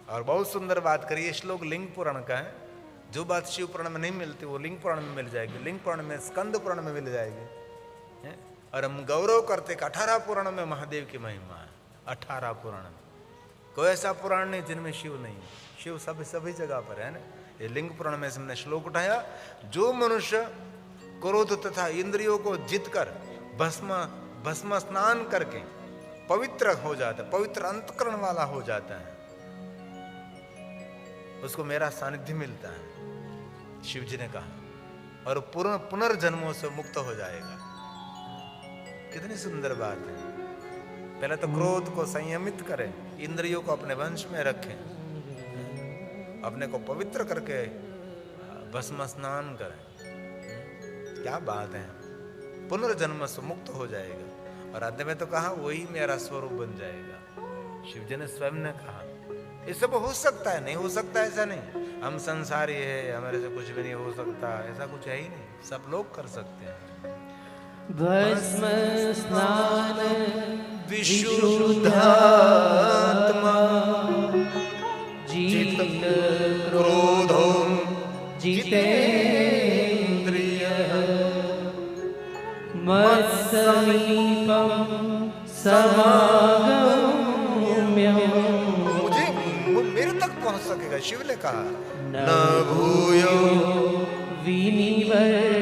और बहुत सुंदर बात करिए, श्लोक लिंग पुराण का है। जो बात शिव पुराण में नहीं मिलती वो लिंग पुराण में मिल जाएगी, लिंग पुराण में, स्कंद पुराण में मिल जाएगी। और हम गौरव करते कि 18 पुराण में महादेव की महिमा है। 18 पुराण में कोई ऐसा पुराण नहीं जिनमें शिव नहीं है। शिव सभी जगह पर है ना। ये लिंग पुराण में हमने श्लोक उठाया, जो मनुष्य क्रोध तथा इंद्रियों को जीतकर भस्म स्नान करके पवित्र हो जाता है, पवित्र अंतकरण वाला हो जाता है, उसको मेरा सानिध्य मिलता है, शिव जी ने कहा, और पुनर्जन्मों से मुक्त हो जाएगा। कितनी सुंदर बात है। पहले तो क्रोध को संयमित करें, इंद्रियों को अपने वंश में रखें, अपने को पवित्र करके भस्म स्नान करें। क्या बात है, पुनर्जन्म से मुक्त हो जाएगा। और अंत में तो कहा वही मेरा स्वरूप बन जाएगा। शिव जी ने स्वयं ने कहा ये सब हो सकता है, नहीं हो सकता ऐसा नहीं। हम संसारी है, हमारे से कुछ भी नहीं हो सकता, ऐसा कुछ है ही नहीं, सब लोग कर सकते हैं। भस्म स्नान विशुद्धात्मा जीत क्रोधो जितेन्द्रिय मत्समीपम समागम्य। वो मेरे तक पहुंच सकेगा। शिव ने कहा न भूयो विनिवर्तते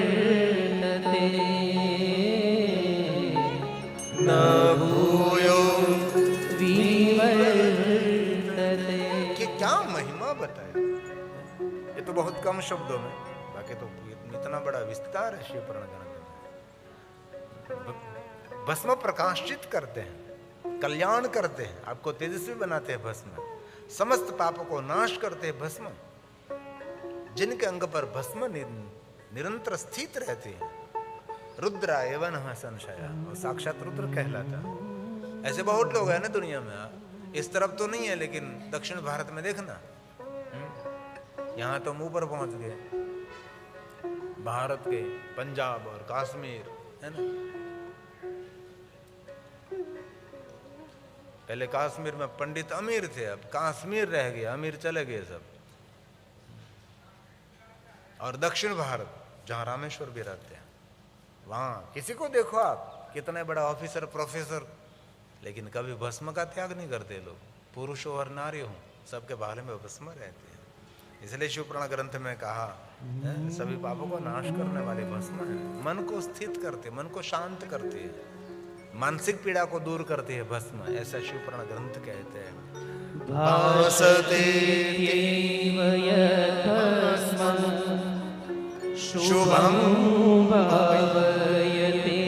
न भूयो विनिवर्तते। कि क्या महिमा बताए। ये तो बहुत कम शब्दों में, बाकी तो इतना बड़ा विस्तार है शिव पुराण ग्रंथ में। भस्म प्रकाशित करते हैं, कल्याण करते हैं, आपको तेजस्वी बनाते हैं भस्म, समस्त पापों को नाश करते हैं भस्म। जिनके अंग पर भस्म निरंतर स्थित रहती है, रुद्रा एवं संशया, और साक्षात रुद्र कहलाता। ऐसे बहुत लोग हैं ना दुनिया में, इस तरफ तो नहीं है लेकिन दक्षिण भारत में देखना, यहां तो मुंह पर पहुंच गए। भारत के पंजाब और कश्मीर है ना, पहले कश्मीर में पंडित अमीर थे, अब कश्मीर रह गया, अमीर चले गए सब। और दक्षिण भारत जहां रामेश्वर भी रहते हैं, वहां किसी को देखो आप कितने बड़ा ऑफिसर प्रोफेसर, लेकिन कभी भस्म का त्याग नहीं करते लोग। पुरुष हो और नारी हो, सबके बारे में भस्म रहते हैं। इसलिए शिव पुराण ग्रंथ में कहा सभी पापों को नाश करने वाले भस्म है। मन को स्थित करते, मन को शांत करते हैं, मानसिक पीड़ा को दूर करते हैं भस्म, ऐसा शिव पुराण ग्रंथ कहते हैं। भासते भस्म शुभम भावयते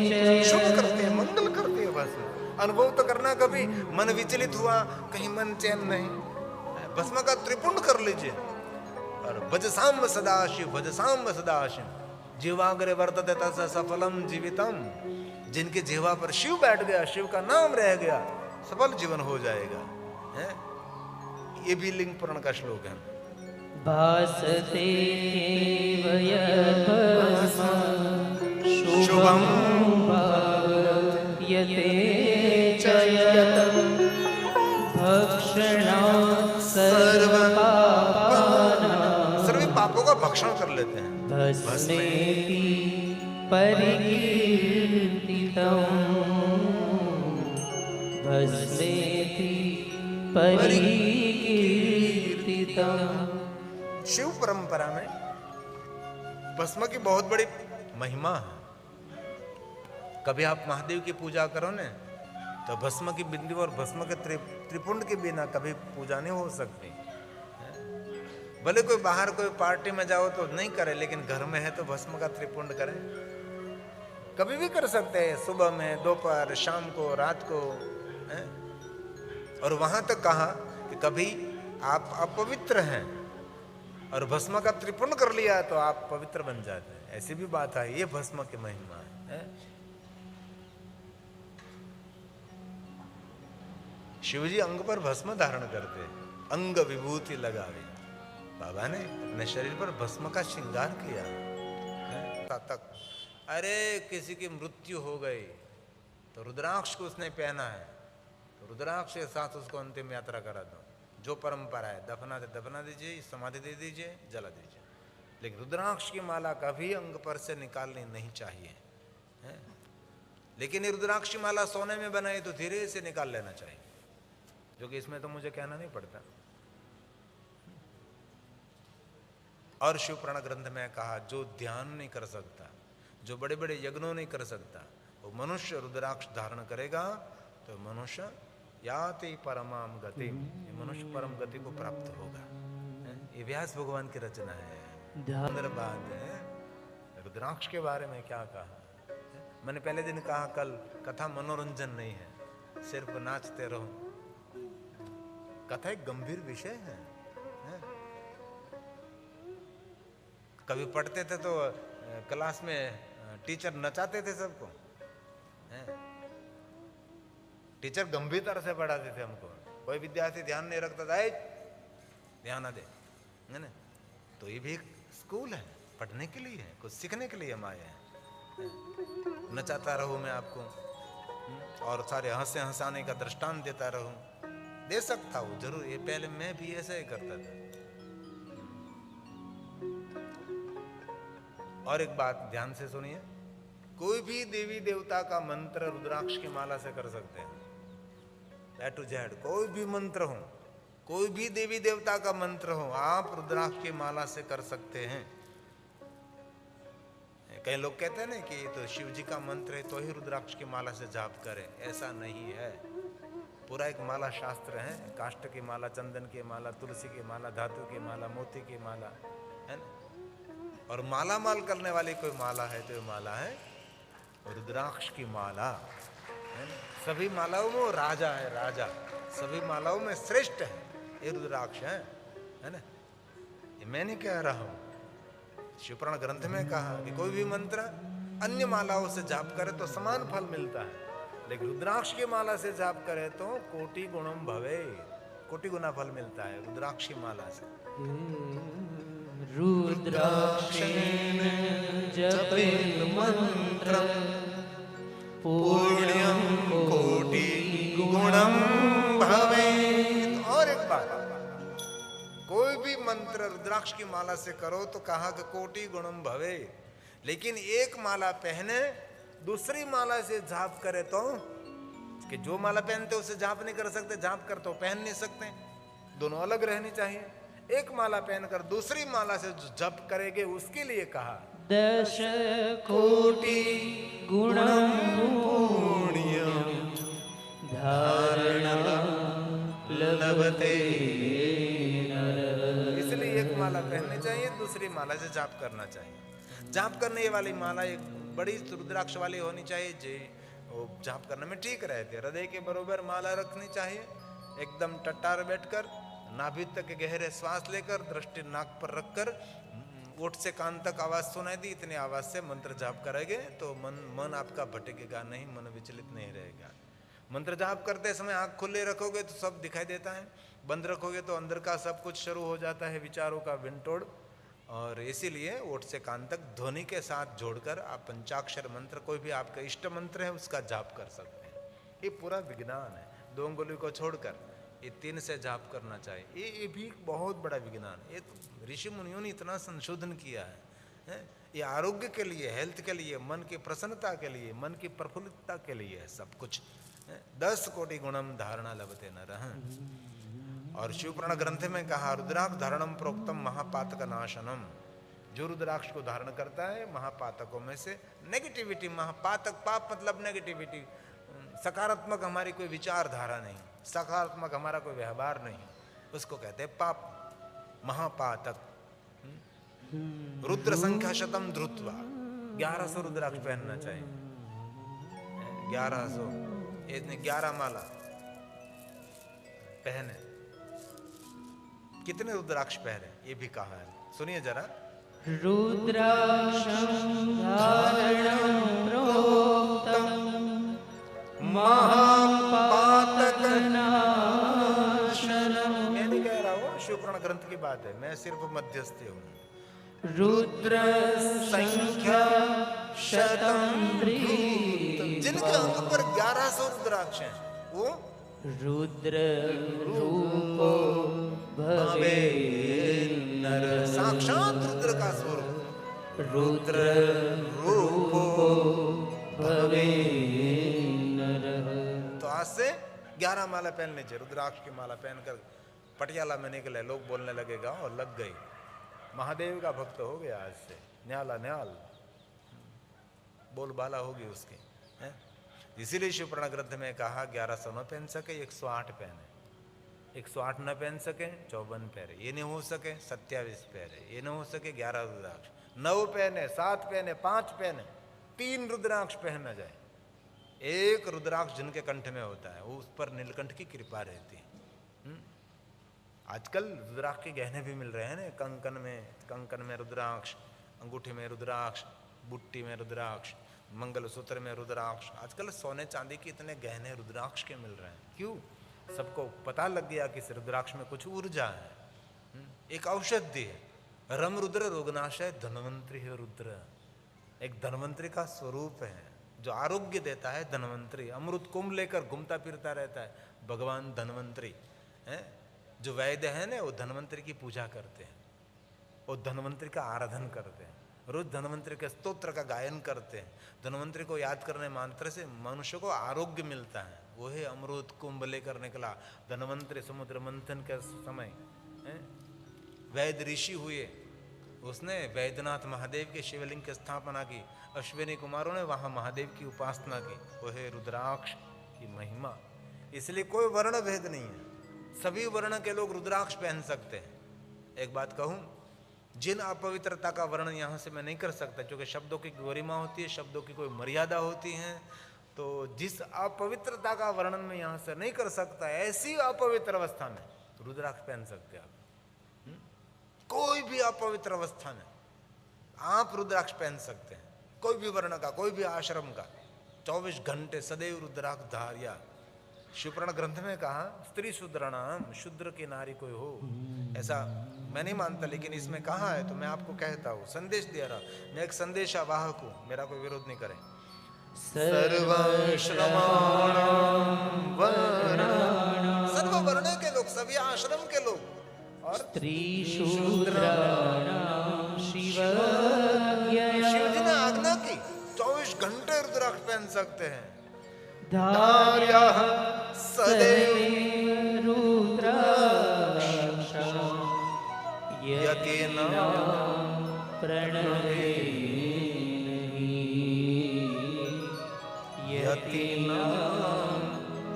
च। शुभ करते हैं, मंगल करते हैं भस्म। अनुभव तो करना, कभी मन विचलित हुआ, कहीं मन चैन नहीं, भस्म का त्रिपुंड कर लीजिए। और भजसाम सदाशिव, भजसाम सदाशिव, जीवाग्रे वर्तते तस्य सफलम जीवितम। जिनके जीवा पर शिव बैठ गया, शिव का नाम रह गया, सफल जीवन हो जाएगा। है? ये भी लिंग पुराण का श्लोक है। भासते भस्म शुभम भावयते च यत् भक्षणात् सर्वपापानां। सभी पापों का भक्षण कर लेते हैं। भस्मेति परिकीर्तितं भस्मेति परिकीर्तितं। शिव परंपरा में भस्म की बहुत बड़ी महिमा है। कभी आप महादेव की पूजा करो ना, तो भस्म की बिंदी और भस्म के त्रिपुंड के बिना कभी पूजा नहीं हो सकती। भले कोई बाहर कोई पार्टी में जाओ तो नहीं करे, लेकिन घर में है तो भस्म का त्रिपुंड करें। कभी भी कर सकते हैं, सुबह में, दोपहर, शाम को, रात को है? और वहां तक कहा कि कभी आप अपवित्र हैं और भस्म का त्रिपुंड कर लिया तो आप पवित्र बन जाते हैं, ऐसी भी बात है। ये भस्म की महिमा है। शिवजी अंग पर भस्म धारण करते, अंग विभूति लगावे। बाबा ने अपने शरीर पर भस्म का श्रृंगार किया तक। अरे किसी की मृत्यु हो गई तो रुद्राक्ष को उसने पहना है, तो रुद्राक्ष के साथ उसको अंतिम यात्रा करा दो। जो परंपरा है, दफना दीजिए, समाधि दे दीजिए, जला दीजिए, लेकिन रुद्राक्ष की माला कभी अंग पर से निकालनी नहीं चाहिए है? लेकिन ये रुद्राक्ष की माला सोने में बनाई तो धीरे से निकाल लेना चाहिए, जो कि इसमें तो मुझे कहना नहीं पड़ता। और शिव पुराण ग्रंथ में कहा जो ध्यान नहीं कर सकता, जो बड़े बड़े यज्ञों नहीं कर सकता, वो मनुष्य रुद्राक्ष धारण करेगा तो मनुष्य याति परमाम गति, ये मनुष्य परम गति को प्राप्त होगा। ये व्यास भगवान की रचना है। बात है रुद्राक्ष के बारे में क्या कहा। मैंने पहले दिन कहा कल कथा मनोरंजन नहीं है, सिर्फ नाचते रहो। कथा एक गंभीर विषय है। कभी पढ़ते थे तो क्लास में टीचर नचाते थे सबको, हैं? टीचर गंभीरता से पढ़ाते थे हमको, कोई विद्यार्थी ध्यान नहीं रखता था, ध्यान ना दे, है ना? तो ये भी एक स्कूल है, पढ़ने के लिए है, कुछ सीखने के लिए हम आए हैं। नचाता रहूं मैं आपको, और सारे हंसे हंसाने का दृष्टांत देता रहूं, दे सकता हूं जरूर, ये पहले मैं भी ऐसा ही करता था। और एक बात ध्यान से सुनिए, कोई भी देवी देवता का मंत्र रुद्राक्ष की माला से कर सकते हैं, A to Z, कोई भी मंत्र हो, कोई भी देवी देवता का मंत्र हो, आप रुद्राक्ष की माला से कर सकते हैं। कई लोग कहते हैं ना कि तो शिव जी का मंत्र है तो ही रुद्राक्ष की माला से जाप करें, ऐसा नहीं है। पूरा एक माला शास्त्र है, काष्ठ की माला, चंदन की माला, तुलसी की माला, धातु की माला, मोती की माला, है ना? और माला माल करने वाली कोई माला है तो ये माला है रुद्राक्ष की माला, है ना? सभी मालाओं में वो राजा है, राजा सभी मालाओं में श्रेष्ठ है, ये रुद्राक्ष है ना? ये मैं नहीं कह रहा हूं, शिवपुराण ग्रंथ में कहा कि कोई भी मंत्र अन्य मालाओं से जाप करे तो समान फल मिलता है, लेकिन रुद्राक्ष की माला से जाप करे तो कोटि गुणम भवे, कोटि गुना फल मिलता है रुद्राक्ष की माला से। रुद्राक्षेण जपेत् मंत्रं पुण्यम कोटि गुणम भवेत्। और एक बात, कोई भी मंत्र रुद्राक्ष की माला से करो तो कहा कि कोटि गुणम भवे, लेकिन एक माला पहने दूसरी माला से जाप करे तो, कि जो माला पहनते उसे जाप नहीं कर सकते, जाप कर तो पहन नहीं सकते, दोनों अलग रहनी चाहिए। एक माला पहनकर दूसरी माला से जो जप करेंगे उसके लिए कहा 10 कोटि गुणं पुण्यं धारणा लभते नरः। इसलिए एक माला पहननी चाहिए, दूसरी माला से जाप करना चाहिए। जाप करने वाली माला एक बड़ी रुद्राक्ष वाली होनी चाहिए, जी वो जाप करने में ठीक रहती है। हृदय के बरोबर माला रखनी चाहिए, एकदम टट्टार बैठकर, नाभि तक गहरे श्वास लेकर, दृष्टि नाक पर रखकर, ओठ से कान तक आवाज सुनाई दी, इतनी आवाज से मंत्र जाप करेंगे तो मन आपका भटकेगा नहीं, मन विचलित नहीं रहेगा। मंत्र जाप करते समय आंख खुले रखोगे तो सब दिखाई देता है, बंद रखोगे तो अंदर का सब कुछ शुरू हो जाता है, विचारों का विंटोड़। और इसीलिए ओठ से कान तक ध्वनि के साथ जोड़कर आप पंचाक्षर मंत्र, कोई भी आपका इष्ट मंत्र है उसका जाप कर सकते हैं। ये पूरा विज्ञान है, 2 अंगुली को छोड़कर ये 3 से जाप करना चाहिए। ये भी बहुत बड़ा विज्ञान है, ये तो ऋषि मुनियों ने इतना संशोधन किया है। ये आरोग्य के लिए, हेल्थ के लिए, मन की प्रसन्नता के लिए, मन की प्रफुल्लता के लिए है सब कुछ। 10 कोटि गुणम धारणा लभते नरः। और शिवपुराण ग्रंथ में कहा रुद्राक्ष धारणम प्रोक्तम महापातक नाशनम, जो रुद्राक्ष को धारण करता है महापातकों में से, नेगेटिविटी, महापातक, पाप मतलब नेगेटिविटी, सकारात्मक हमारी कोई विचारधारा नहीं, सकारात्मक हमारा कोई व्यवहार नहीं, उसको कहते हैं पाप, महापातक। रुद्र संख्या शतम धृत्वा, 1100 रुद्राक्ष पहनना चाहिए, 1100, इतने 11 माला पहने। कितने रुद्राक्ष पहने ये भी कहा है, सुनिए जरा। रुद्राक्षं धारणं प्रोक्तं महापातक नाशनम। मैं नहीं कह रहा हूँ, शिवपुराण ग्रंथ की बात है, मैं सिर्फ मध्यस्थी हूँ। रुद्र संख्या शतं धृतं, जिनके अंग पर 1100 रुद्राक्ष हैं वो रुद्र रूपो भवे नर, साक्षात रुद्र का स्वरूप, रुद्र रूपो भवे नरः। तो आज से 11 माला पहन लीजिए, रुद्राक्ष की माला पहनकर पटियाला में निकले, लोग बोलने लगेगा और लग गई, महादेव का भक्त हो गया आज से, न्याला न्याल बोलबाला होगी उसकी, है? इसीलिए शिवपुराण ग्रंथ में कहा 1100 न पहन सके 108 पहने, 108 न पहन सके 54 पहरे, ये नहीं हो सके 27 पहरे, ये नहीं हो सके 11 रुद्राक्ष, 9 पहने, 7 पहने, 5 पहने, 3 रुद्राक्ष पहना जाए। एक रुद्राक्ष जिनके कंठ में होता है वो उस पर नीलकंठ की कृपा रहती है। आजकल रुद्राक्ष के गहने भी मिल रहे हैं ना, कंकन में रुद्राक्ष, अंगूठी में रुद्राक्ष, बुट्टी में रुद्राक्ष, मंगलसूत्र में रुद्राक्ष। आजकल सोने चांदी के इतने गहने रुद्राक्ष के मिल रहे हैं। क्यों? सबको पता लग गया कि इस रुद्राक्ष में कुछ ऊर्जा है, एक औषधि है। रम रुद्र रोगनाशय धन्वंतरी है रुद्र, एक धन्वंतरी का स्वरूप है जो आरोग्य देता है। धन्वंतरी अमृत कुंभ लेकर घूमता फिरता रहता है भगवान धन्वंतरी है। जो वैद्य है ना वो धन्वंतरी की पूजा करते हैं, वो धन्वंतरी का आराधन करते हैं, रोज धन्वंतरी के स्तोत्र का गायन करते हैं। धन्वंतरी को याद करने मात्र से मनुष्य को आरोग्य मिलता है। वो है अमृत कुंभ लेकर निकला धन्वंतरी समुद्र मंथन के समय वैद्य ऋषि हुए, उसने वैद्यनाथ महादेव के शिवलिंग की स्थापना की। अश्विनी कुमारों ने वहां महादेव की उपासना की। वो है रुद्राक्ष की महिमा। इसलिए कोई वर्ण भेद नहीं है, सभी वर्ण के लोग रुद्राक्ष पहन सकते हैं। एक बात कहूं, जिन अपवित्रता का वर्णन यहाँ से मैं नहीं कर सकता, क्योंकि शब्दों की गरिमा होती है, शब्दों की कोई मर्यादा होती है। तो जिस अपवित्रता का वर्णन मैं यहाँ से नहीं कर सकता, ऐसी अपवित्र अवस्था में रुद्राक्ष पहन सकते हैं आप। कोई भी अपवित्र अवस्था में आप रुद्राक्ष पहन सकते हैं, कोई भी वर्ण का, कोई भी आश्रम का। 24 घंटे सदैव रुद्राक्ष धारिया। शिवपुराण ग्रंथ में कहा स्त्री शूद्राणाम, शूद्र की नारी कोई हो, ऐसा मैं नहीं मानता, लेकिन इसमें कहा है तो मैं आपको कहता हूँ, संदेश दे रहा। मैं एक संदेशावाहक हूँ, मेरा कोई विरोध नहीं करे। सर्व वर्ण के लोग, सभी आश्रम के लोग और स्त्री शूद्राणाम शिव जी ने आज्ञा की 24 घंटे रुद्राक्ष पहन सकते हैं। धार्या सदैव रुद्राक्षं यकेन प्रणवे यकेन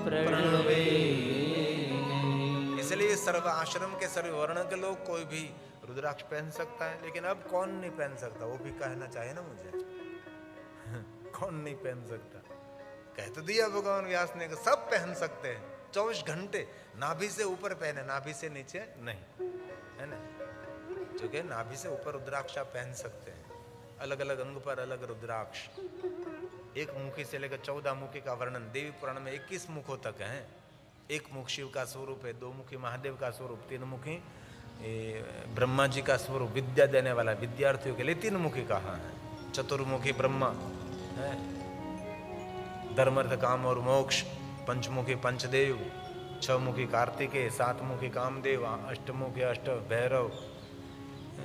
प्रणवे। इसलिए सर्व आश्रम के सर्व वर्ण के लोग कोई भी रुद्राक्ष पहन सकता है। लेकिन अब कौन नहीं पहन सकता, वो भी कहना चाहिए ना मुझे। कौन नहीं पहन सकता? कह तो दिया भगवान व्यास ने कि सब पहन सकते हैं 24 घंटे। नाभि से ऊपर पहने, नाभि से नीचे नहीं, है ना। क्योंकि नाभि से ऊपर रुद्राक्ष आप पहन सकते हैं, अलग अलग अंग पर अलग रुद्राक्ष। एक मुखी से लेकर 14 मुखी का वर्णन देवी पुराण में 21 मुखों तक है। एक मुख शिव का स्वरूप है, 2 मुखी महादेव का स्वरूप, 3 मुखी ब्रह्मा जी का स्वरूप, विद्या देने वाला, विद्यार्थियों के लिए 3 मुखी कहा है। चतुर्मुखी ब्रह्मा है, धर्मार्थ काम और मोक्ष। पंचमुखी पंचदेव, 6 मुखी कार्तिकेय, 7 मुखी कामदेव, 8 मुखी अष्ट भैरव,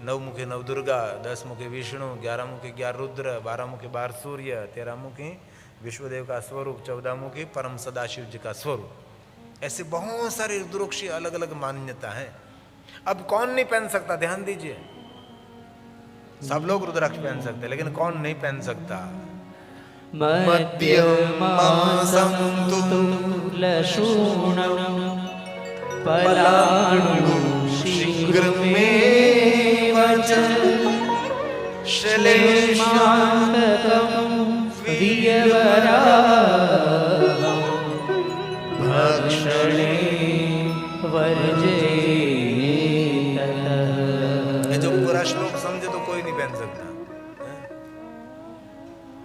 9 मुखी नवदुर्गा, 10 मुखी विष्णु, 11 मुखी 11 रुद्र, 12 मुखी 12 सूर्य, 13 मुखी विश्वदेव का स्वरूप, 14 मुखी परम सदाशिव जी का स्वरूप। ऐसे बहुत सारे रुद्राक्ष की अलग अलग मान्यता है। अब कौन नहीं पहन सकता? ध्यान दीजिए, सब लोग रुद्राक्ष पहन सकते हैं, लेकिन कौन नहीं पहन सकता? मध्यमासं लशूनं पलाण्डुं शीघ्रमेव च श्लेष्मान्तकं वीर्यवराहं भक्षणे वर्जेत। ये जो पूरा श्लोक समझे तो कोई नहीं पहन सकता,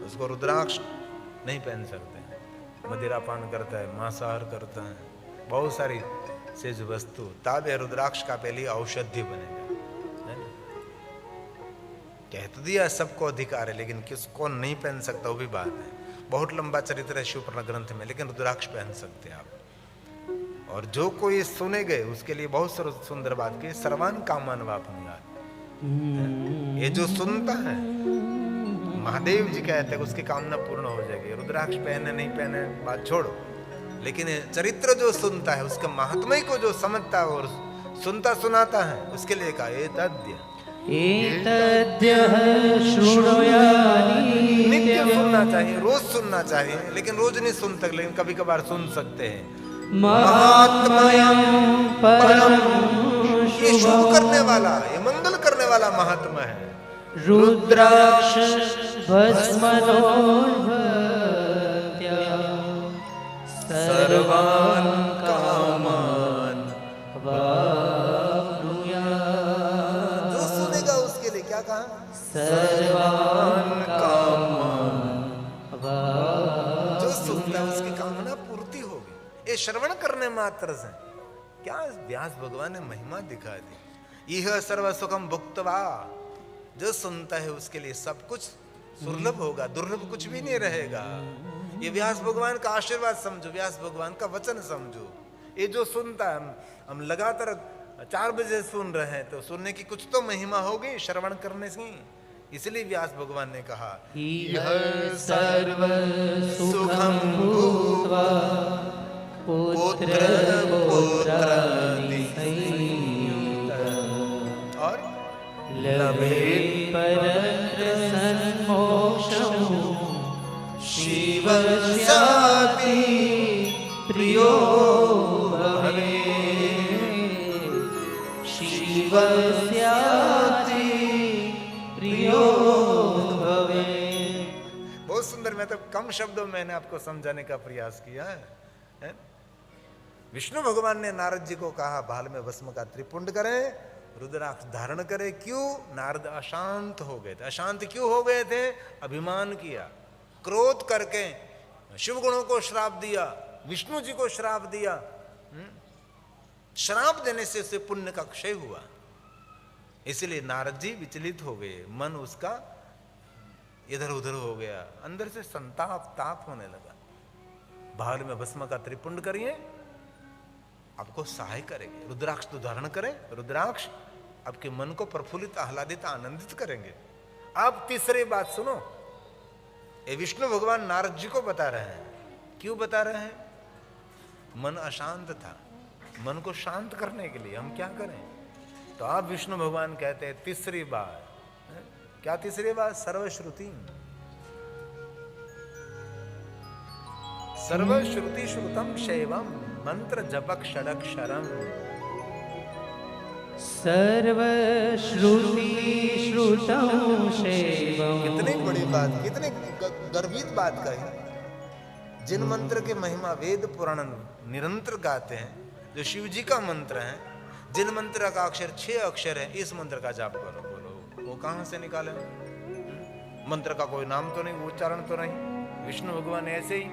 उसको रुद्राक्ष नहीं पहन सकते। मदिरापान करता है, मांसाहार करता है, बहुत सारी सेज वस्तु, तब यह रुद्राक्ष का पहले औषधि बनेगा, है ना। कह तो दिया सबको अधिकार है, लेकिन किसको नहीं पहन सकता वो भी बात है। बहुत लंबा चरित्र है शिवपुराण ग्रंथ में, लेकिन रुद्राक्ष पहन सकते हैं आप। और जो कोई सुने गए उसके लिए बहुत सुंदर बात की, सर्वान कामान वापनुयात्। ये जो सुनता है, महादेव जी कहते हैं उसकी कामना पूर्ण हो जाएगी। रुद्राक्ष पहने नहीं पहने बात छोड़ो, लेकिन चरित्र जो सुनता है, उसके महात्म्य को जो समझता है और सुनता सुनाता है, उसके लिए कहा एतद्य शृणुयानि नित्य सुनना चाहिए, रोज सुनना चाहिए। लेकिन रोज नहीं सुन सकते, लेकिन कभी कभार सुन सकते हैं। महात्म्यं परम ये शुभ करने वाला, ये मंगल करने वाला महात्मा है। रुद्राक्ष भस्मनोर्भत्या सर्वान् कामान् वाप्नुयात्। जो सुनेगा उसके लिए क्या कहा? श्रवण करने मात्र से क्या व्यास भगवान ने महिमा दिखा दी। यह सर्व सुखम भुक्तवा, जो सुनता है उसके लिए सब कुछ सुलभ होगा, दुर्लभ कुछ भी नहीं रहेगा। ये व्यास भगवान का आशीर्वाद समझो, व्यास भगवान का वचन समझो। ये जो सुनता है, हम लगातार 4 बजे सुन रहे हैं, तो सुनने की कुछ तो महिमा होगी श्रवण करने से। इसलिए व्यास भगवान ने कहा यह सर्व सुखम भूत्वा पुत्र पुत्रादि संयुक्त और लभेत् परत्र सन्मोक्षं शिवस्याति प्रियो भवेत्, शिवस्याति प्रियो भवेत्। बहुत सुंदर। मैं तो कम शब्दों में मैंने आपको समझाने का प्रयास किया है। विष्णु भगवान ने नारद जी को कहा भाल में भस्म का त्रिपुंड करें, रुद्राक्ष धारण करे। क्यों? नारद अशांत हो गए थे। अशांत क्यों हो गए थे? अभिमान किया, क्रोध करके शिव गुणों को श्राप दिया, विष्णु जी को श्राप दिया। श्राप देने से उसे पुण्य का क्षय हुआ। इसलिए नारद जी विचलित हो गए, मन उसका इधर उधर हो गया, अंदर से संताप ताप होने लगा। भाल में भस्म का त्रिपुंड करिए, आपको सहाय करेंगे। रुद्राक्ष तो धारण करें, रुद्राक्ष आपके मन को प्रफुल्लित आह्लादित आनंदित करेंगे। अब तीसरी बात सुनो, ये विष्णु भगवान नारद जी को बता रहे हैं। क्यों बता रहे हैं? मन अशांत था, मन को शांत करने के लिए हम क्या करें? तो आप विष्णु भगवान कहते हैं तीसरी बात। क्या तीसरी बात? सर्वश्रुति। सर्वश्रुति श्रुतम शैवम मंत्र जपक षडक्षरम। सर्वश्रुति श्रुतं शैवम्। कितनी बड़ी बात, कितनी गर्वित बात कही। जिन मंत्र के महिमा वेद पुराण निरंतर गाते हैं, जो शिव जी का मंत्र है, जिन मंत्र का अक्षर 6 अक्षर है, इस मंत्र का जाप करो। बोलो वो कहां से निकाले? मंत्र का कोई नाम तो नहीं, उच्चारण तो नहीं। विष्णु भगवान ऐसे ही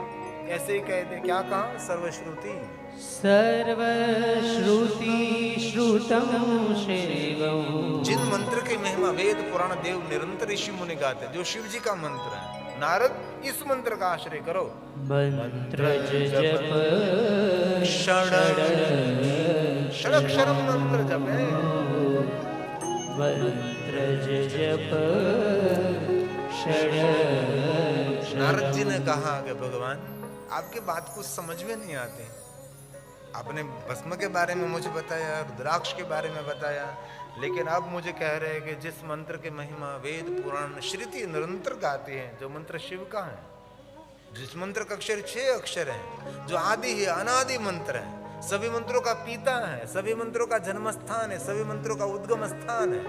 कहते। क्या कहा? सर्वश्रुति। सर्वश्रुति श्रुतं शैवम्। जिन मंत्र की महिमा वेद पुराण देव निरंतर ऋषि मुनि गाते हैं, जो शिव जी का मंत्र है, नारद इस मंत्र का आश्रय करो। मंत्र जप षडक्षरम मंत्र जप है। मंत्र जप षडक्षरम। नारद जी ने कहा कि भगवान आपकी बात कुछ समझ में नहीं आती। आपने भस्म के बारे में मुझे बताया, रुद्राक्ष के बारे में बताया, लेकिन अब मुझे कह रहे हैं कि जिस मंत्र की महिमा वेद पुराण श्रुति निरंतर गाती है, जो मंत्र शिव का है, जिस मंत्र का अक्षर 6 अक्षर है, जो आदि है, अनादि मंत्र है, सभी मंत्रों का पिता है, सभी मंत्रों का जन्म स्थान है, सभी मंत्रों का उद्गम स्थान है।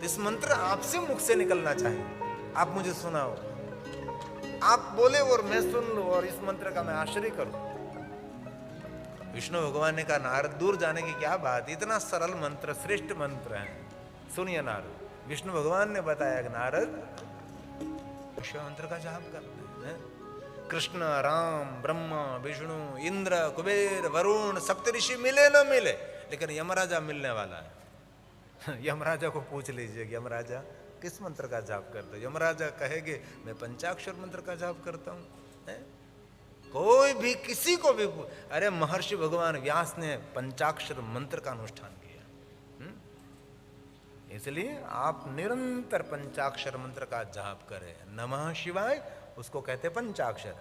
इस मंत्र आपसे मुख से निकलना चाहिए। आप मुझे सुनाओ, आप बोले और मैं सुन लूं और इस मंत्र का मैं आश्रय करूं। विष्णु भगवान ने कहा नारद दूर जाने की क्या बात, इतना सरल मंत्र, श्रेष्ठ मंत्र है। सुनिए नारद, विष्णु भगवान ने बताया कि नारद शिव मंत्र का जाप करते हैं। कृष्ण, राम, ब्रह्मा, विष्णु, इंद्र, कुबेर, वरुण, सप्तऋषि मिले न मिले, लेकिन यमराजा मिलने वाला है। यमराजा को पूछ लीजिए कि यमराजा किस मंत्र का जाप करते हो? यमराजा कहेंगे मैं पंचाक्षर मंत्र का जाप करता हूं। कोई भी किसी को भी, अरे महर्षि भगवान व्यास ने पंचाक्षर मंत्र का अनुष्ठान किया। इसलिए आप निरंतर पंचाक्षर मंत्र का जाप करें। नमः शिवाय उसको कहते पंचाक्षर,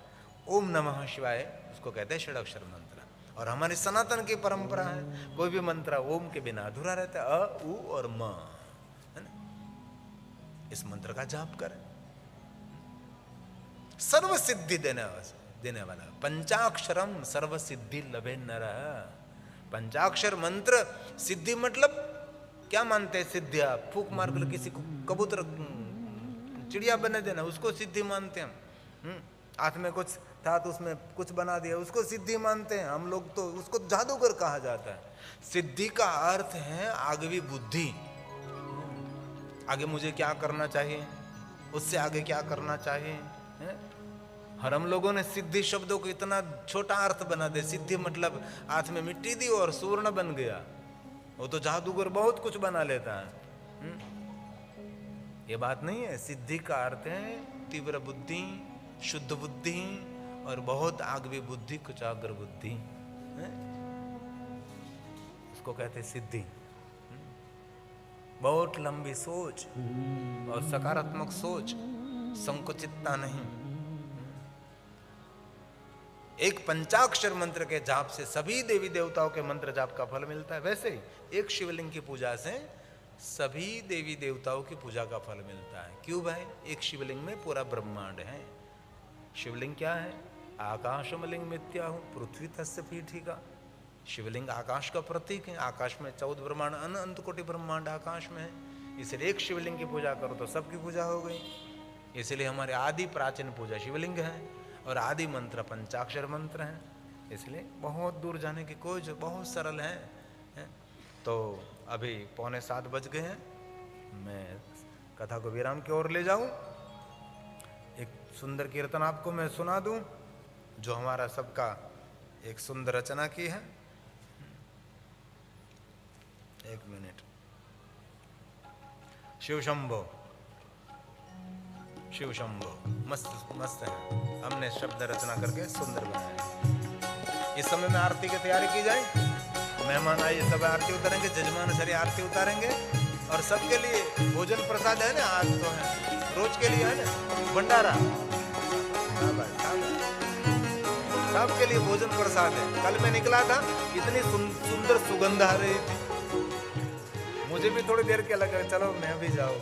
ओम नमः शिवाय उसको कहते षडक्षर मंत्र। और हमारी सनातन की परंपरा है, कोई भी मंत्र ओम के बिना अधूरा रहता है। अ, उ और म, है ना? इस मंत्र का जाप करें। सर्व सिद्धि देने वाला पंचाक्षरम सर्व सिद्धि लभे नर। पंचाक्षर मंत्र सिद्धि मतलब क्या मानते हैं? सिद्धि फूक मार कर किसी को कबूतर चिड़िया बना देना, उसको सिद्धि मानते हैं। हाथ में कुछ था तो उसमें कुछ बना दिया, उसको सिद्धि मानते हैं हम लोग। तो उसको जादूगर कहा जाता है। सिद्धि का अर्थ है आगवी बुद्धि। आगे मुझे क्या करना चाहिए, उससे आगे क्या करना चाहिए, है? और हम लोगों ने सिद्धि शब्दों को इतना छोटा अर्थ बना दे। सिद्धि मतलब हाथ में मिट्टी दी और स्वर्ण बन गया। वो तो जादूगर बहुत कुछ बना लेता है। ये बात नहीं है। सिद्धि का अर्थ है तीव्र बुद्धि, शुद्ध बुद्धि और बहुत आगवी बुद्धि, कुचाग्र बुद्धि, उसको कहते सिद्धि। बहुत लंबी सोच और सकारात्मक सोच, संकुचितता नहीं। एक पंचाक्षर मंत्र के जाप से सभी देवी देवताओं के मंत्र जाप का फल मिलता है। वैसे ही एक शिवलिंग की पूजा से सभी देवी देवताओं की पूजा का फल मिलता है। क्यों भाई? एक शिवलिंग में पूरा ब्रह्मांड है। शिवलिंग क्या है? आकाशमलिंग मिथ्याहु पृथ्वी तस्य पीठिका। शिवलिंग आकाश का प्रतीक है। आकाश में 14 ब्रह्मांड, अनंत कोटि ब्रह्मांड आकाश में है। इसलिए एक शिवलिंग की पूजा करो तो सबकी पूजा हो गई। इसलिए हमारे आदि प्राचीन पूजा शिवलिंग है और आदि मंत्र पंचाक्षर मंत्र है। इसलिए बहुत दूर जाने की कोई जो बहुत सरल है। तो अभी 6:45 बज गए हैं। मैं कथा को विराम की ओर ले जाऊं। एक सुंदर कीर्तन आपको मैं सुना दूं जो हमारा सबका एक सुंदर रचना की है। एक मिनट। शिव शंभो, शिव शंभो। मस्त मस्त है। हमने शब्द रचना करके सुंदर बनाया। इस समय में आरती की तैयारी की जाए। मेहमान आइए, सब आरती उतारेंगे। जजमान सरी आरती उतारेंगे और सबके लिए भोजन प्रसाद है ना। आज तो है, रोज के लिए है ना भंडारा। सबके लिए भोजन प्रसाद है। कल मैं निकला था, इतनी सुंदर सुगंध आ रही थी। मुझे भी थोड़ी देर के लगा चलो मैं भी जाऊं।